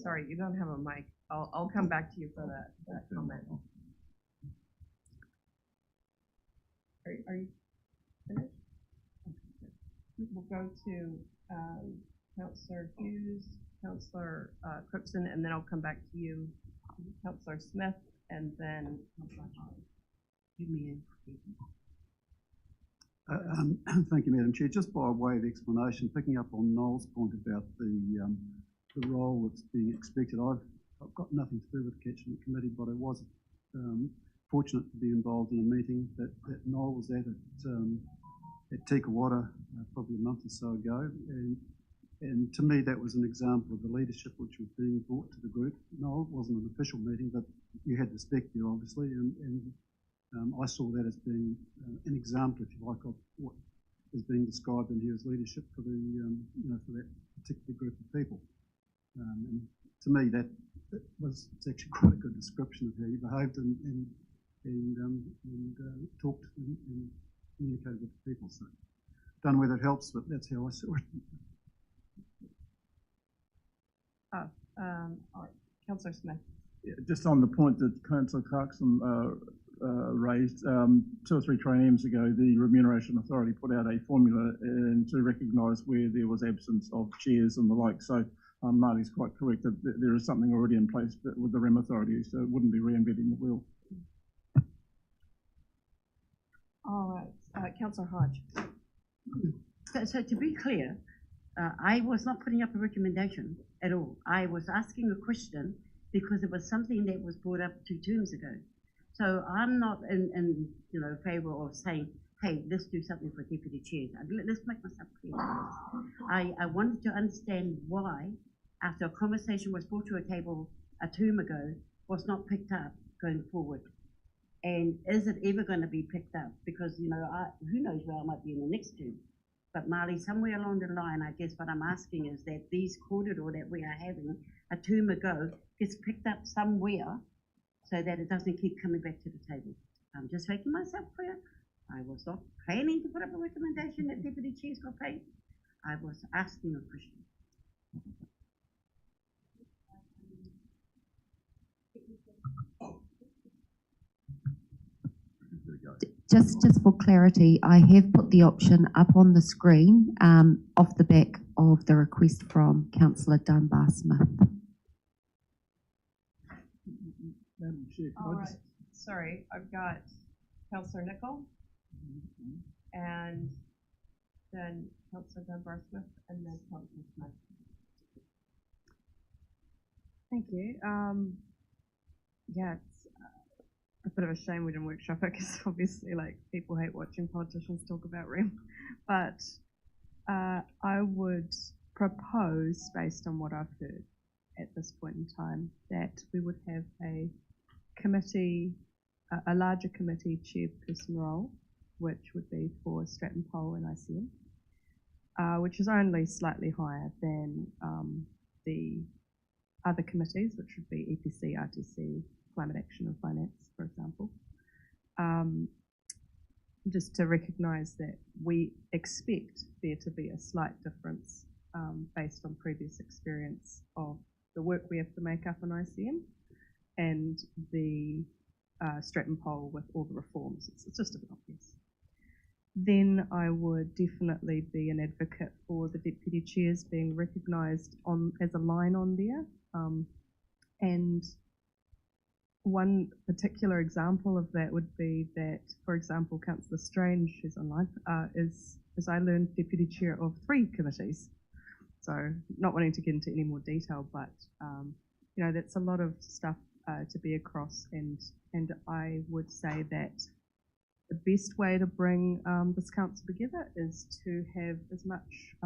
Sorry, you don't have a mic. I'll come back to you for that comment. Are you finished? Okay. We'll go to Councillor Hughes, Councillor Crookston, and then I'll come back to you, Councillor Smith, and then Councillor Hall. Give me Thank you, Madam Chair. Just by way of explanation, picking up on Noel's point about the role that's being expected, I've got nothing to do with the Catchment Committee, but I was fortunate to be involved in a meeting that Noel was at Tikawata probably a month or so ago, and to me that was an example of the leadership which was being brought to the group. Noel, it wasn't an official meeting, but you had respect there, obviously, and I saw that as being an example, if you like, of what is being described in here as leadership for for that particular group of people. And to me, it's actually quite a good description of how you behaved and talked and communicated with the people. So, don't know whether it helps, but that's how I saw it. All right, Councillor Smith. Yeah, just on the point that Councillor Clarkson raised, 2 or 3 trienniums ago, the Remuneration Authority put out a formula to recognise where there was absence of chairs and the like. So Marty's quite correct that there is something already in place with the Rem Authority, so it wouldn't be reinventing the wheel. All right, Councillor Hodge. So to be clear, I was not putting up a recommendation at all. I was asking a question because it was something that was brought up 2 terms ago. So I'm not in favour of saying, hey, let's do something for deputy chairs. Let's make myself clear. I wanted to understand why, after a conversation was brought to a table a term ago, was not picked up going forward. And is it ever going to be picked up? Because, who knows where I might be in the next term. But Marley, somewhere along the line, I guess what I'm asking is that these corridor that we are having a term ago gets picked up somewhere so that it doesn't keep coming back to the table. I'm just making myself clear. I was not planning to put up a recommendation that deputy chairs got paid. I was asking a question. Just for clarity, I have put the option up on the screen off the back of the request from Councillor Dunbar Smith. Madam Chair, All right, sorry, I've got Councillor Nicol, and then Councillor Dunbar Smith, and then Councillor Smith. Thank you. Yeah, it's a bit of a shame we didn't workshop it because obviously, people hate watching politicians talk about REM. But I would propose, based on what I've heard at this point in time, that we would have a committee, a larger committee chairperson role, which would be for Stratton Pole and ICM, which is only slightly higher than the other committees, which would be EPC, RTC, Climate Action and Finance, for example. Just to recognise that we expect there to be a slight difference based on previous experience of the work we have to make up in ICM and the Stratton Pole with all the reforms. It's just a bit obvious. Then I would definitely be an advocate for the deputy chairs being recognised as a line on there. And one particular example of that would be that, for example, Councillor Strange, who's online, is, as I learned, deputy chair of 3 committees. So not wanting to get into any more detail, but that's a lot of stuff to be across, and I would say that the best way to bring this council together is to have as much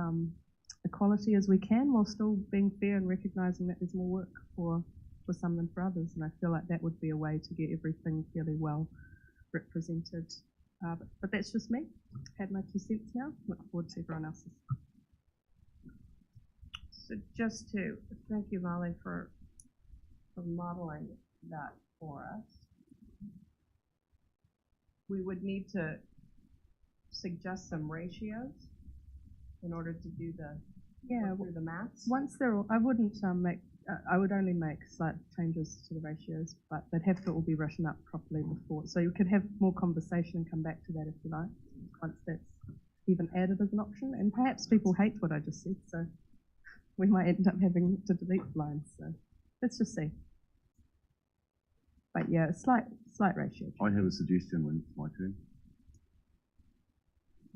equality as we can, while still being fair and recognising that there's more work for some than for others. And I feel like that would be a way to get everything fairly well represented. But that's just me. Had my 2 cents here. Look forward to everyone else's. So just to thank you, Molly, for modeling that for us. We would need to suggest some ratios in order to do the maths. Once they're all, I wouldn't make. I would only make slight changes to the ratios, but they'd have to all be written up properly before. So you could have more conversation and come back to that if you like, once that's even added as an option. And perhaps people hate what I just said, so we might end up having to delete lines. So let's just see. But yeah, slight ratio. I have a suggestion when it's my turn.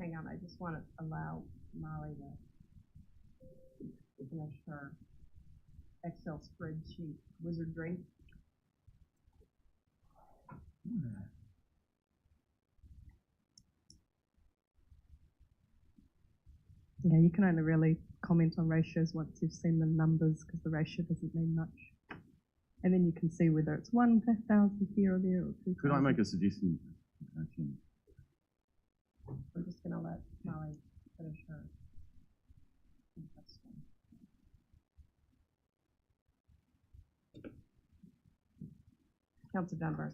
Hang on, I just want to allow Molly to finish her Excel spreadsheet wizardry. Yeah, you can only really comment on ratios once you've seen the numbers, because the ratio doesn't mean much. And then you can see whether it's 1,000 here or there or 2,000. Could I make a suggestion? I'm just going to let Molly finish her. Councillor Dunbar.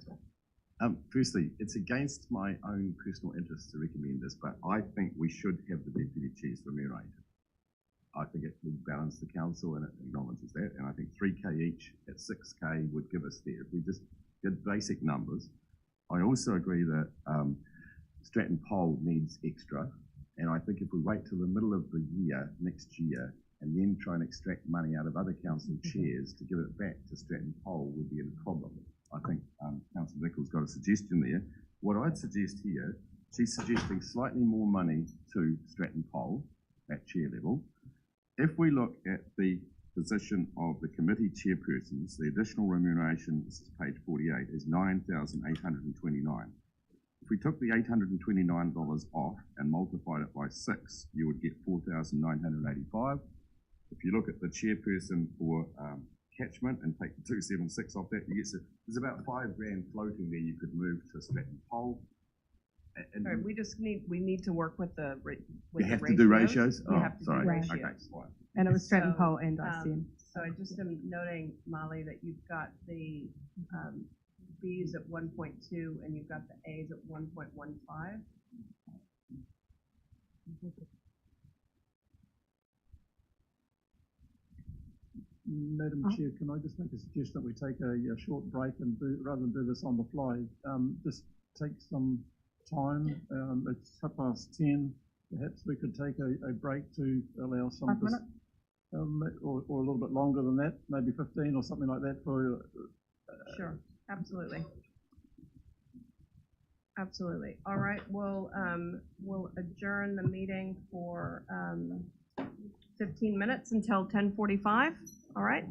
Firstly, it's against my own personal interest to recommend this, but I think we should have the deputy chairs remunerated. I think it will balance the council, and it acknowledges that, and I think 3K each at 6K would give us there. If we just did basic numbers. I also agree that Stratton Pole needs extra, and I think if we wait till the middle of the year, next year, and then try and extract money out of other council chairs to give it back to Stratton Pole would be a problem. I think Councillor Nichols got a suggestion there. What I'd suggest here, she's suggesting slightly more money to Stratton Pole at chair level. If we look at the position of the committee chairpersons, the additional remuneration, this is page 48, is $9,829. If we took the $829 off and multiplied it by 6, you would get $4,985. If you look at the chairperson for catchment and take the 276 off that, you get there's about $5 grand floating there you could move to Stratton Pole. And sorry, we need to work with the we have to do ratios. We Oh, have to sorry. do ratios. Okay, fine. And it was Stratton Pole and ICM. So I just am noting, Molly, that you've got the B's at 1.2 and you've got the A's at 1.15. Madam Chair, can I just make a suggestion that we take a short break and rather than do this on the fly, just take some time. It's 10:30. Perhaps we could take a break to allow some 5 minutes? Or a little bit longer than that, maybe 15 or something like that for. Sure, absolutely. Absolutely. All right, we'll adjourn the meeting for 15 minutes until 10:45. All right.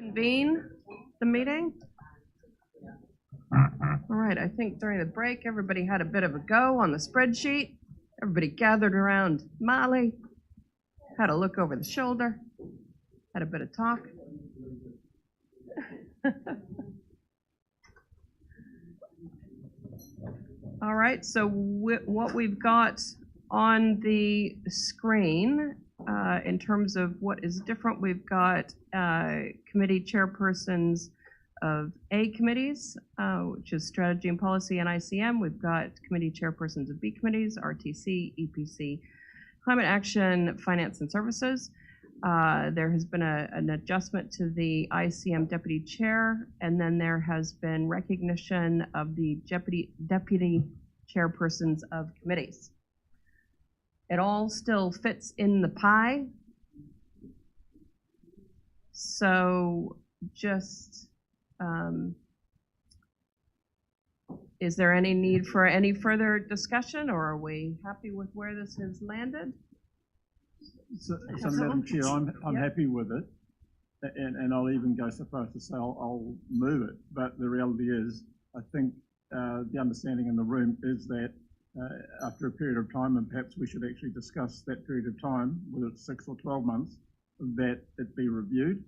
Convene the meeting. All right, I think during the break, everybody had a bit of a go on the spreadsheet. Everybody gathered around Molly, had a look over the shoulder, had a bit of talk. All right, so what we've got on the screen in terms of what is different, we've got committee chairpersons of A committees, which is Strategy and Policy and ICM. We've got committee chairpersons of B committees, RTC, EPC, Climate Action, Finance and Services. There has been an adjustment to the ICM deputy chair, and then there has been recognition of the deputy chairpersons of committees. It all still fits in the pie. So just, is there any need for any further discussion, or are we happy with where this has landed? So Madam Chair, I'm happy with it, and I'll even go so far as to say I'll move it. But the reality is, I think the understanding in the room is that after a period of time, and perhaps we should actually discuss that period of time, whether it's 6 or 12 months, that it be reviewed,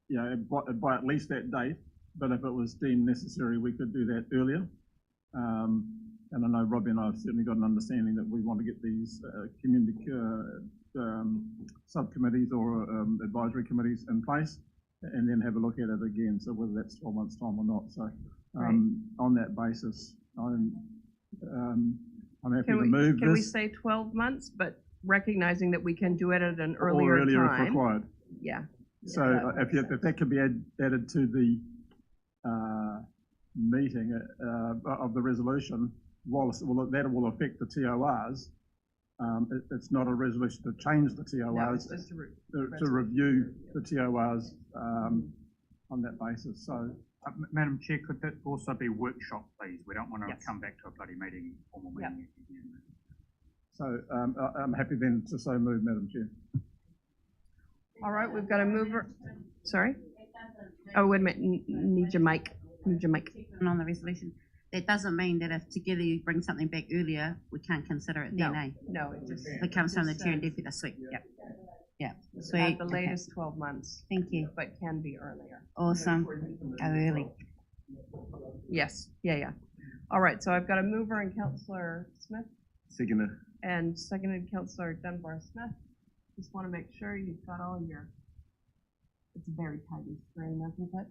you know, by at least that date. But if it was deemed necessary, we could do that earlier. And I know Robbie and I have certainly got an understanding that we want to get these community subcommittees or advisory committees in place and then have a look at it again. So whether that's 12 months' time or not. So on that basis, I'm happy to move this. Can we say 12 months, but recognizing that we can do it at an earlier time? Or earlier if required. Yeah. So if that can be added to the meeting of the resolution, whilst that will affect the TORs, it's not a resolution to change the TORs, no, it's just to review the TORs on that basis. So, Madam Chair, could that also be workshop, please? We don't want to yes. come back to a bloody meeting, formal meeting. Yep. So I'm happy then to so move, Madam Chair. All right, we've got a mover. Sorry? Oh, wait a minute. Need your mic. Need your mic. On the resolution, that doesn't mean that if together you bring something back earlier, we can't consider it then, eh? No, it just. It comes from the chair and deputy. Sweet. Yep. Yeah. Sweet. At the latest 12 months. Thank you. But can be earlier. Awesome. Go early. Yes. Yeah. All right. So I've got a mover and Councillor Smith. Seconder. And seconded Councillor Dunbar Smith. Just want to make sure you've got all your. It's a very tidy screen, isn't it?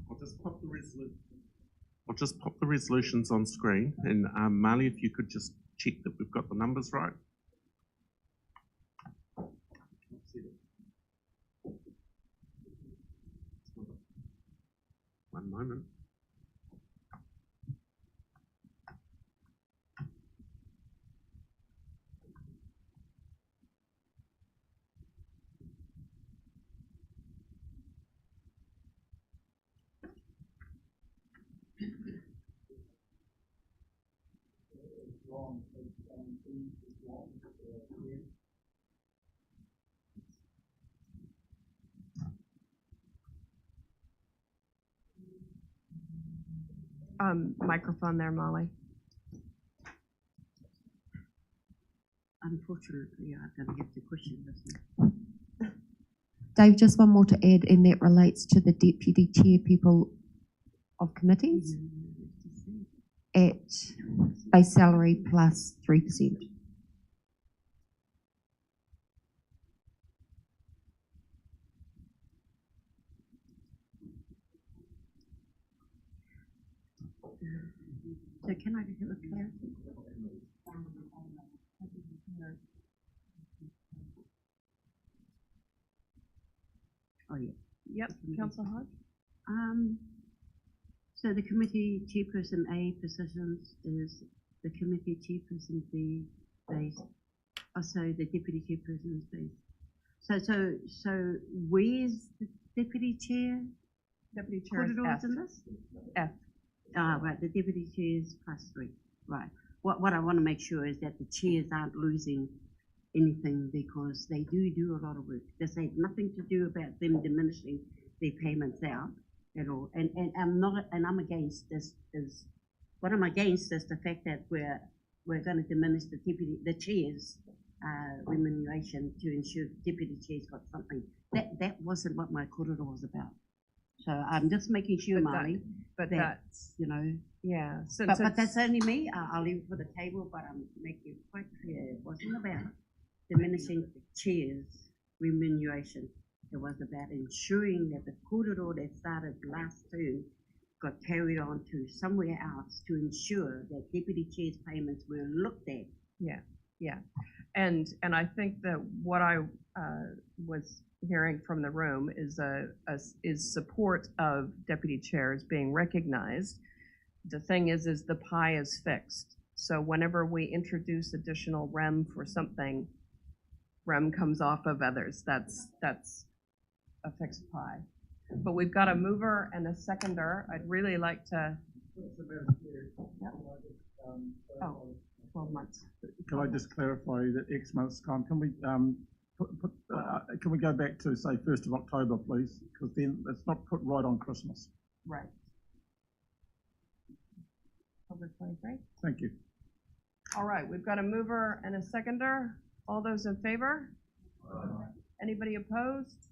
I'll just pop the resolutions on screen, and Marley, if you could just check that we've got the numbers right. One moment. Microphone there, Molly. Unfortunately, I'm going to have to question this. Dave, just one more to add, and that relates to the deputy chair people of committees at base salary plus 3%. So can I just have a clarity? Oh, yeah. Yep, Councillor Hodge. So the committee chairperson A positions is the committee chairperson B base. Also, the deputy chairperson is base. So where's the deputy chair? Deputy chair is Put it all F. in this? F. Ah, right, the deputy chair is +3, right. what I want to make sure is that the chairs aren't losing anything, because they do a lot of work. This ain't nothing to do about them diminishing their payments out at all. And I'm against this. What I'm against is the fact that we're going to diminish the chairs' remuneration to ensure the deputy chairs got something. That wasn't what my korero was about. So I'm just making sure, Marley, but that, that's, you know. yeah. But that's only me. I'll leave it for the table, but I'm making it quite clear it wasn't about diminishing the chairs' remuneration. It was about ensuring that the korero that started last term got carried on to somewhere else to ensure that deputy chairs' payments were looked at. Yeah. And I think that what I was hearing from the room is support of deputy chairs being recognized. The thing is the pie is fixed. So whenever we introduce additional REM for something, REM comes off of others. That's a fixed pie. But we've got a mover and a seconder. I'd really like to. Yep. Oh, 12 months. Can I just clarify that X months time? Can we can we go back to say 1st of October, please? Because then it's not put right on Christmas. Right. October 23. Thank you. All right, we've got a mover and a seconder. All those in favor? Anybody opposed?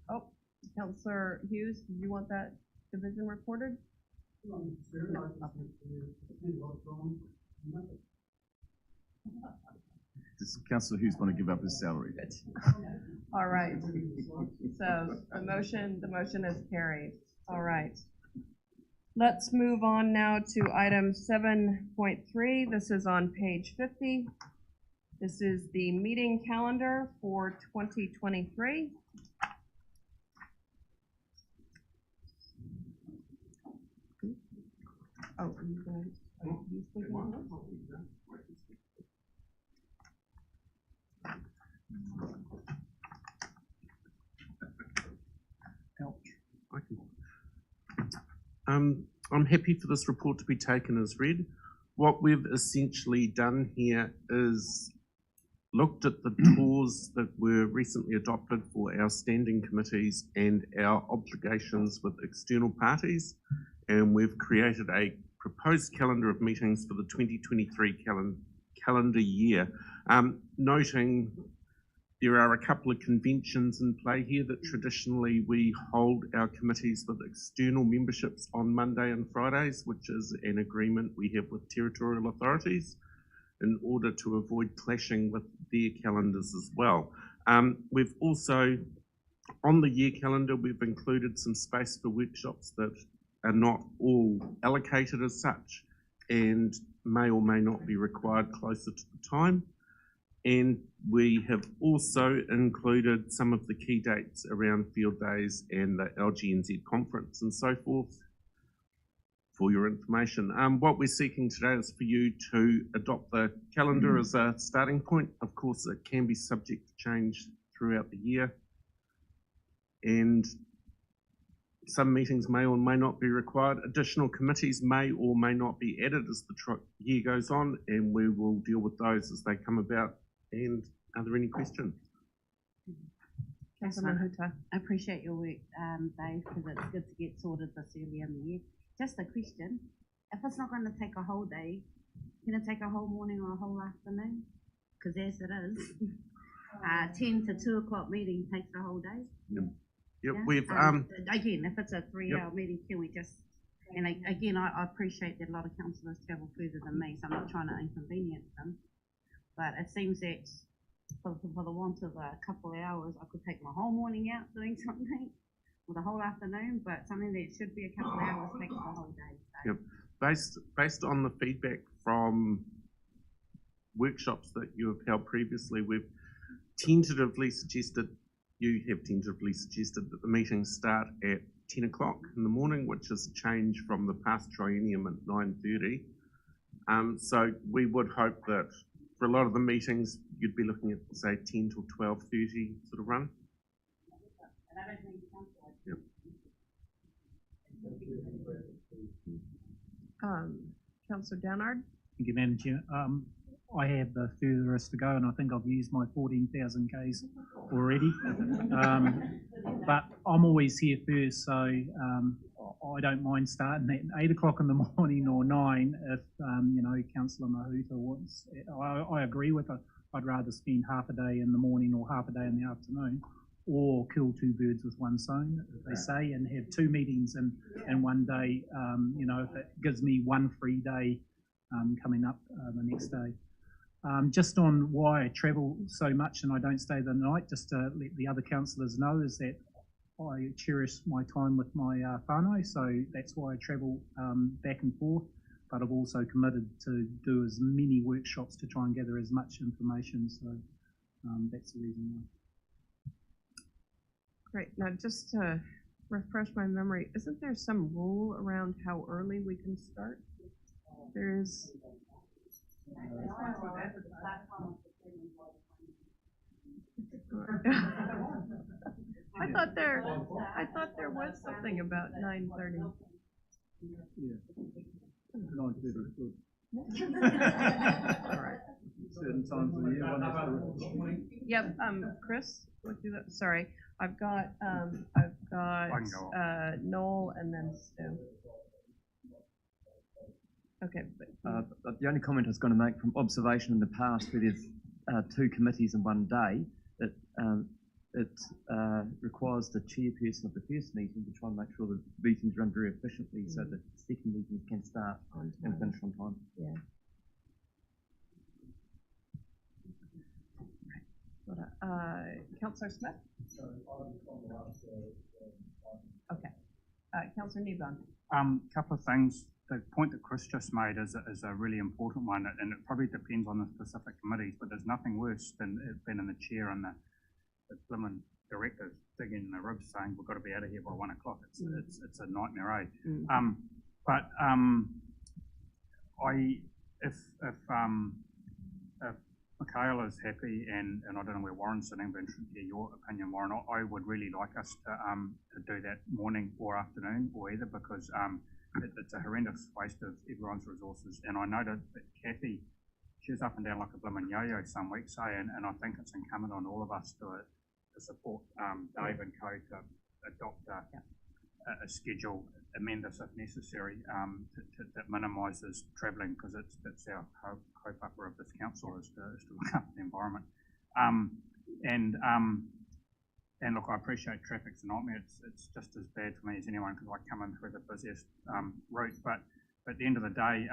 Oh, Councillor Hughes, did you want that division reported? Does Councillor Hughes want to give up his salary? All right. So the motion is carried. All right. Let's move on now to item 7.3. This is on page 50. This is the meeting calendar for 2023. Oh, you guys, are you speaking on this? I'm happy for this report to be taken as read. What we've essentially done here is looked at the tours that were recently adopted for our standing committees and our obligations with external parties, and we've created a proposed calendar of meetings for the 2023 calendar year, noting there are a couple of conventions in play here that traditionally we hold our committees with external memberships on Monday and Fridays, which is an agreement we have with territorial authorities in order to avoid clashing with their calendars as well. We've also, on the year calendar, we've included some space for workshops that are not all allocated as such and may or may not be required closer to the time. And we have also included some of the key dates around field days and the LGNZ conference and so forth for your information. What we're seeking today is for you to adopt the calendar as a starting point. Of course, it can be subject to change throughout the year, and some meetings may or may not be required. Additional committees may or may not be added as the year goes on, and we will deal with those as they come about. And are there any questions? Councillor Mahuta. I appreciate your work, Dave, because it's good to get sorted this early in the year. Just a question, if it's not going to take a whole day, can it take a whole morning or a whole afternoon? Because as it is, 10 to 2 o'clock meeting takes a whole day. Yep, Yeah? we've again, if it's a 3-hour meeting, can we just, and again, I appreciate that a lot of councillors travel further than me, so I'm not trying to inconvenience them, but it seems that for the want of a couple of hours, I could take my whole morning out doing something, or the whole afternoon, but something that should be a couple of hours takes the whole day. So. Yep. Based on the feedback from workshops that you have held previously, we've tentatively suggested, you have tentatively suggested that the meetings start at 10 o'clock in the morning, which is a change from the past triennium at 9:30. So we would hope that for a lot of the meetings, you'd be looking at, say, 10 till 12:30 sort of run. Yep. Councillor Downard? Thank you, Madam Chair. I have the furthest to go, and I think I've used my 14,000 Ks already. But I'm always here first, so I don't mind starting at 8 o'clock in the morning or 9 if, Councillor Mahuta wants. I agree with her. I'd rather spend half a day in the morning or half a day in the afternoon, or kill two birds with one stone, as they say, and have two meetings in one day. If it gives me one free day coming up the next day. Just on why I travel so much and I don't stay the night, just to let the other councillors know, is that I cherish my time with my whānau, so that's why I travel back and forth, but I've also committed to do as many workshops to try and gather as much information, so that's the reason why. Great. Now, just to refresh my memory, isn't there some rule around how early we can start? There's. I thought there was something about 9:30. Yeah. 9:30 is good. All right. Certain times of the year, one has to. Yep. Chris, what do that? Sorry, I've got Noel and then Stu. Okay. But the only comment I was going to make from observation in the past, where there's two committees in one day, it requires the chairperson of the first meeting to try and make sure that meetings run very efficiently, so that the second meetings can start and finish on time. Yeah. Councillor Smith? Okay. Councillor Kneebone? Couple of things. The point that Chris just made is a really important one, and it probably depends on the specific committees, but there's nothing worse than it being in the chair and the blimmin' directors digging in the ribs saying we've got to be out of here by 1 o'clock. It's a nightmare, eh? But if Michaela's happy, and I don't know where Warren's sitting, but I'm interested to hear your opinion, Warren. I would really like us to do that morning or afternoon or either, because it's a horrendous waste of everyone's resources. And I noted that Kathy, she was up and down like a blimmin' yo-yo some weeks, and I think it's incumbent on all of us to support Dave and co to adopt a schedule, amend this if necessary, that minimises travelling, because it's our co-papa of this council is to look after the environment. And look, I appreciate traffic's a nightmare. It's just as bad for me as anyone, because I come in through the busiest route. But at the end of the day,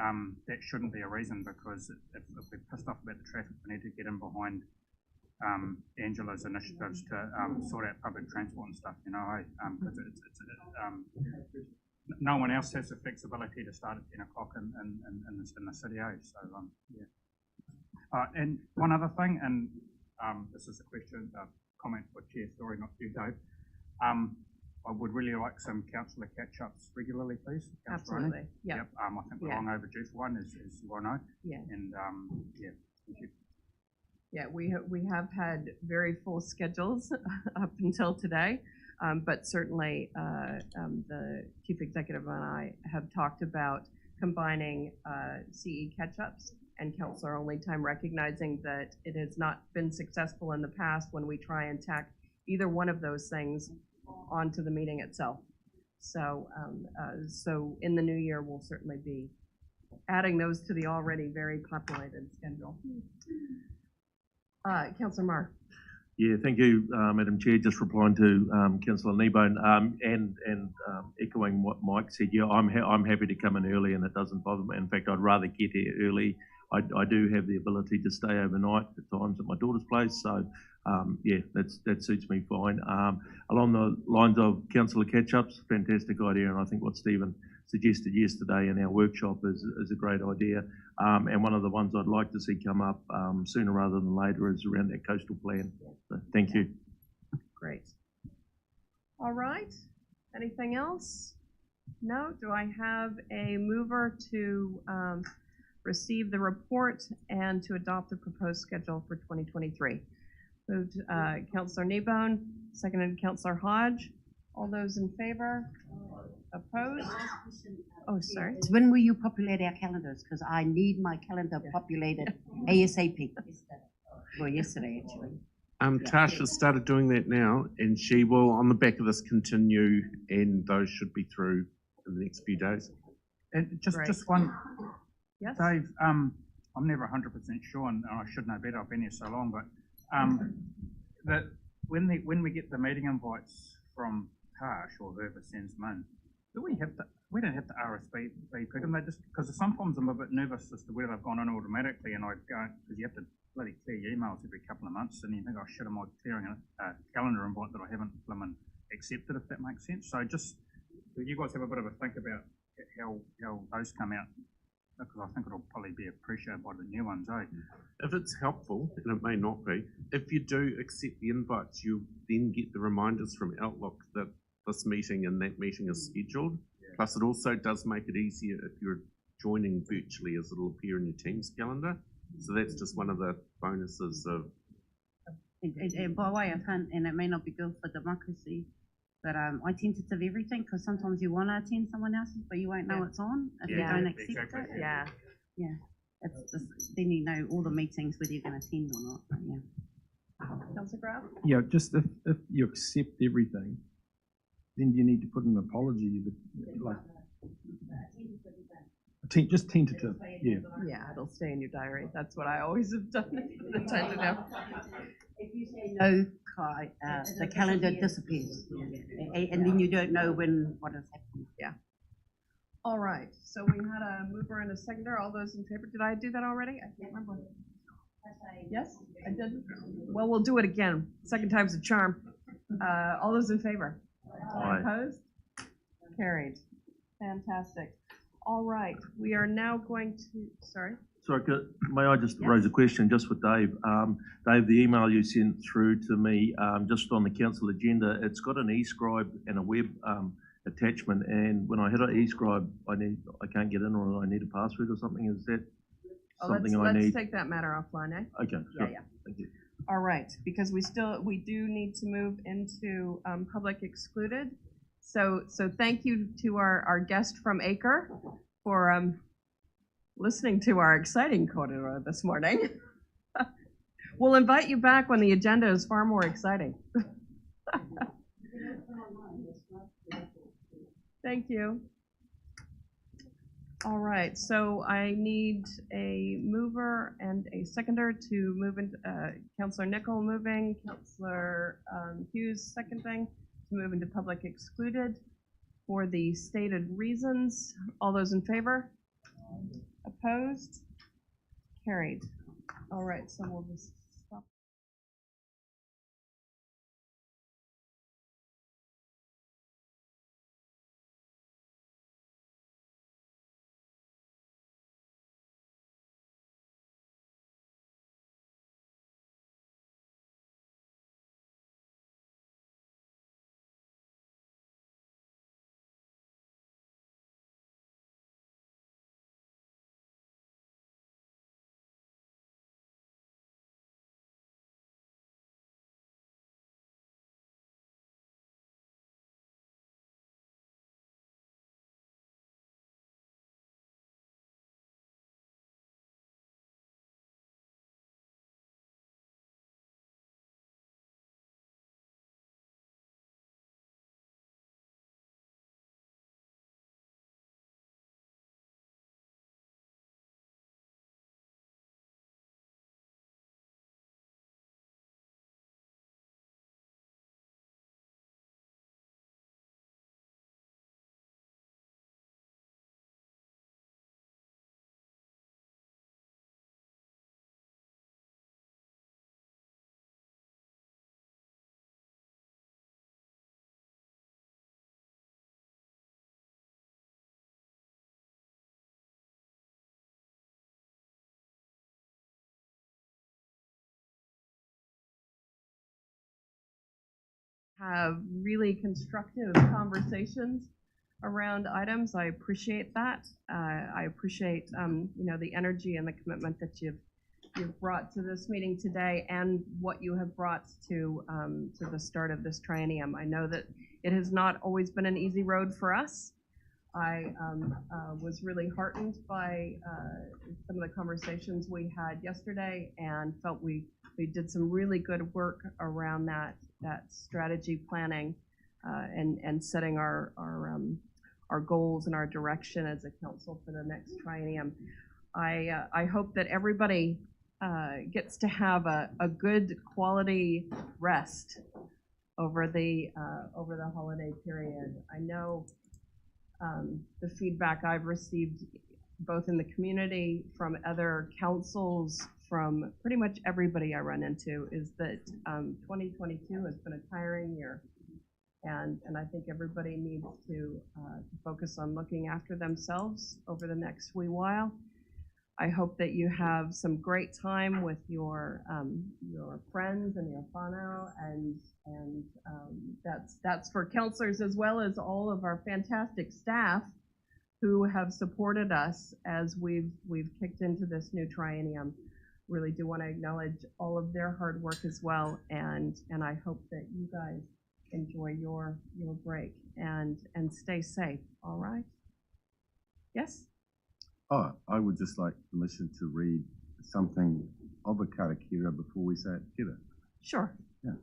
that shouldn't be a reason, because if we're pissed off about the traffic, we need to get in behind Angela's initiatives to sort out public transport and stuff, because no one else has the flexibility to start at 10 o'clock in the city, so yeah. And one other thing, and this is a question, comment for Chair Story, not you, Dave. I would really like some councillor catch-ups regularly, please. Absolutely. Yep. I think we're long overdue for one, as you all know. Yeah. And yeah, thank you. Yeah, we have had very full schedules up until today, but certainly the Chief Executive and I have talked about combining CE catch-ups and councillor only time, recognizing that it has not been successful in the past when we try and tack either one of those things onto the meeting itself. So, so in the new year, we'll certainly be adding those to the already very populated schedule. Councillor Marr. Yeah, thank you, Madam Chair. Just replying to Councillor Kneebone and echoing what Mike said. Yeah, I'm happy to come in early, and it doesn't bother me. In fact, I'd rather get here early. I do have the ability to stay overnight at times at my daughter's place, so yeah, that suits me fine. Along the lines of councillor catch-ups, fantastic idea, and I think what Stephen suggested yesterday in our workshop is a great idea. And one of the ones I'd like to see come up sooner rather than later is around that coastal plan. So, thank you. Great. All right. Anything else? No? Do I have a mover to receive the report and to adopt the proposed schedule for 2023? Moved Councillor Kneebone, seconded Councillor Hodge. All those in favor? Opposed? Oh, sorry. It's when will you populate our calendars? Because I need my calendar populated ASAP. Well, yesterday, actually. Tasha started doing that now, and she will, on the back of this, continue, and those should be through in the next few days. And Great. just one, Yes? Dave, I'm never 100% sure, and I should know better, I've been here so long, but that when we get the meeting invites from Tash or whoever sends them in, we don't have to RSVP them, they just, because sometimes I'm a bit nervous as to whether they've gone in automatically, and I go, because you have to bloody clear your emails every couple of months, and you think, oh shit, am I clearing a calendar invite that I haven't accepted, if that makes sense. So just, you guys have a bit of a think about how those come out, because I think it'll probably be appreciated by the new ones, eh? If it's helpful, and it may not be, if you do accept the invites, you then get the reminders from Outlook that this meeting and that meeting is scheduled. Yeah. Plus, it also does make it easier if you're joining virtually, as it'll appear in your Teams calendar. So that's just one of the bonuses of. And by the way, I can't, and it may not be good for democracy, but I tentative everything, because sometimes you want to attend someone else's, but you won't know it's on if you don't accept it. Yeah. Yeah. It's just, then you know all the meetings, whether you're going to attend or not. But yeah. Councillor Graf? Yeah, just if you accept everything, then you need to put an apology, like, just tentative, yeah. Yeah, it'll stay in your diary. That's what I always have done. The tentative. If you say no, Kai, the calendar disappears. And then you don't know what has happened. Yeah. All right, so we had a mover and a seconder. All those in favor? Did I do that already? I can't remember. Yes, I did. Well, we'll do it again. Second time's a charm. All those in favor? Aye. Opposed? Carried. Fantastic. All right, we are now going to, sorry? Sorry, may I just raise a question just with Dave? Dave, the email you sent through to me just on the council agenda, it's got an e-scribe and a web attachment, and when I hit an e-scribe, I can't get in, or I need a password or something. Is that something I need? Let's take that matter offline, eh? Okay, sure. Yeah. Thank you. All right, because we do need to move into public excluded. So thank you to our guest from Acre for listening to our exciting corridor this morning. We'll invite you back when the agenda is far more exciting. Thank you. All right, so I need a mover and a seconder to move into, Councillor Nichol moving, Councillor Hughes seconding, to move into public excluded for the stated reasons. All those in favor? Opposed? Carried. All right, so we'll just stop. Have really constructive conversations around items. I appreciate that. I appreciate the energy and the commitment that you've brought to this meeting today, and what you have brought to the start of this triennium. I know that it has not always been an easy road for us, I was really heartened by some of the conversations we had yesterday and felt we did some really good work around that strategy planning and setting our goals and our direction as a council for the next triennium. I hope that everybody gets to have a good quality rest over the holiday period. I know the feedback I've received both in the community, from other councils, from pretty much everybody I run into, is that 2022 has been a tiring year. And I think everybody needs to focus on looking after themselves over the next wee while. I hope that you have some great time with your friends and your whānau, and that's for counselors as well as all of our fantastic staff who have supported us as we've kicked into this new triennium. Really do want to acknowledge all of their hard work as well, and I hope that you guys enjoy your break and stay safe. All right? Yes? Oh, I would just like permission to read something of a karakia before we say it together. Sure. Yeah.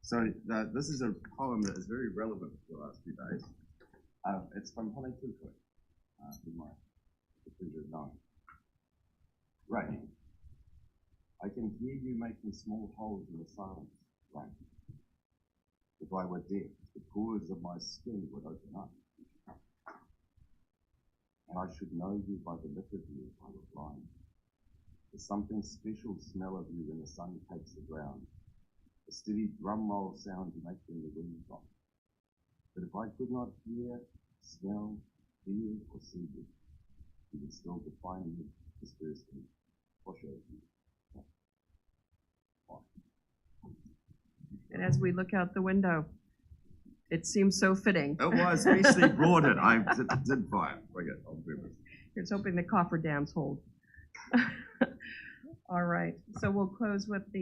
So this is a poem that is very relevant for the last few days. It's from Hale Tūkoi, who might the pleasure of knowing. Rain. I can hear you making small holes in the silence, rain. If I were deaf, the pores of my skin would open up. And I should know you by the look of you if I were blind. There's something special smell of you when the sun takes the ground. The steady drum roll sound you make when the wind drops. But if I could not hear, smell, feel, or see you, you would still define me, disperse me, wash over me. And as we look out the window, it seems so fitting. Oh, well, I especially brought it. I did buy it. Bring it on purpose. Here's hoping the cofferdams hold. All right, so we'll close with the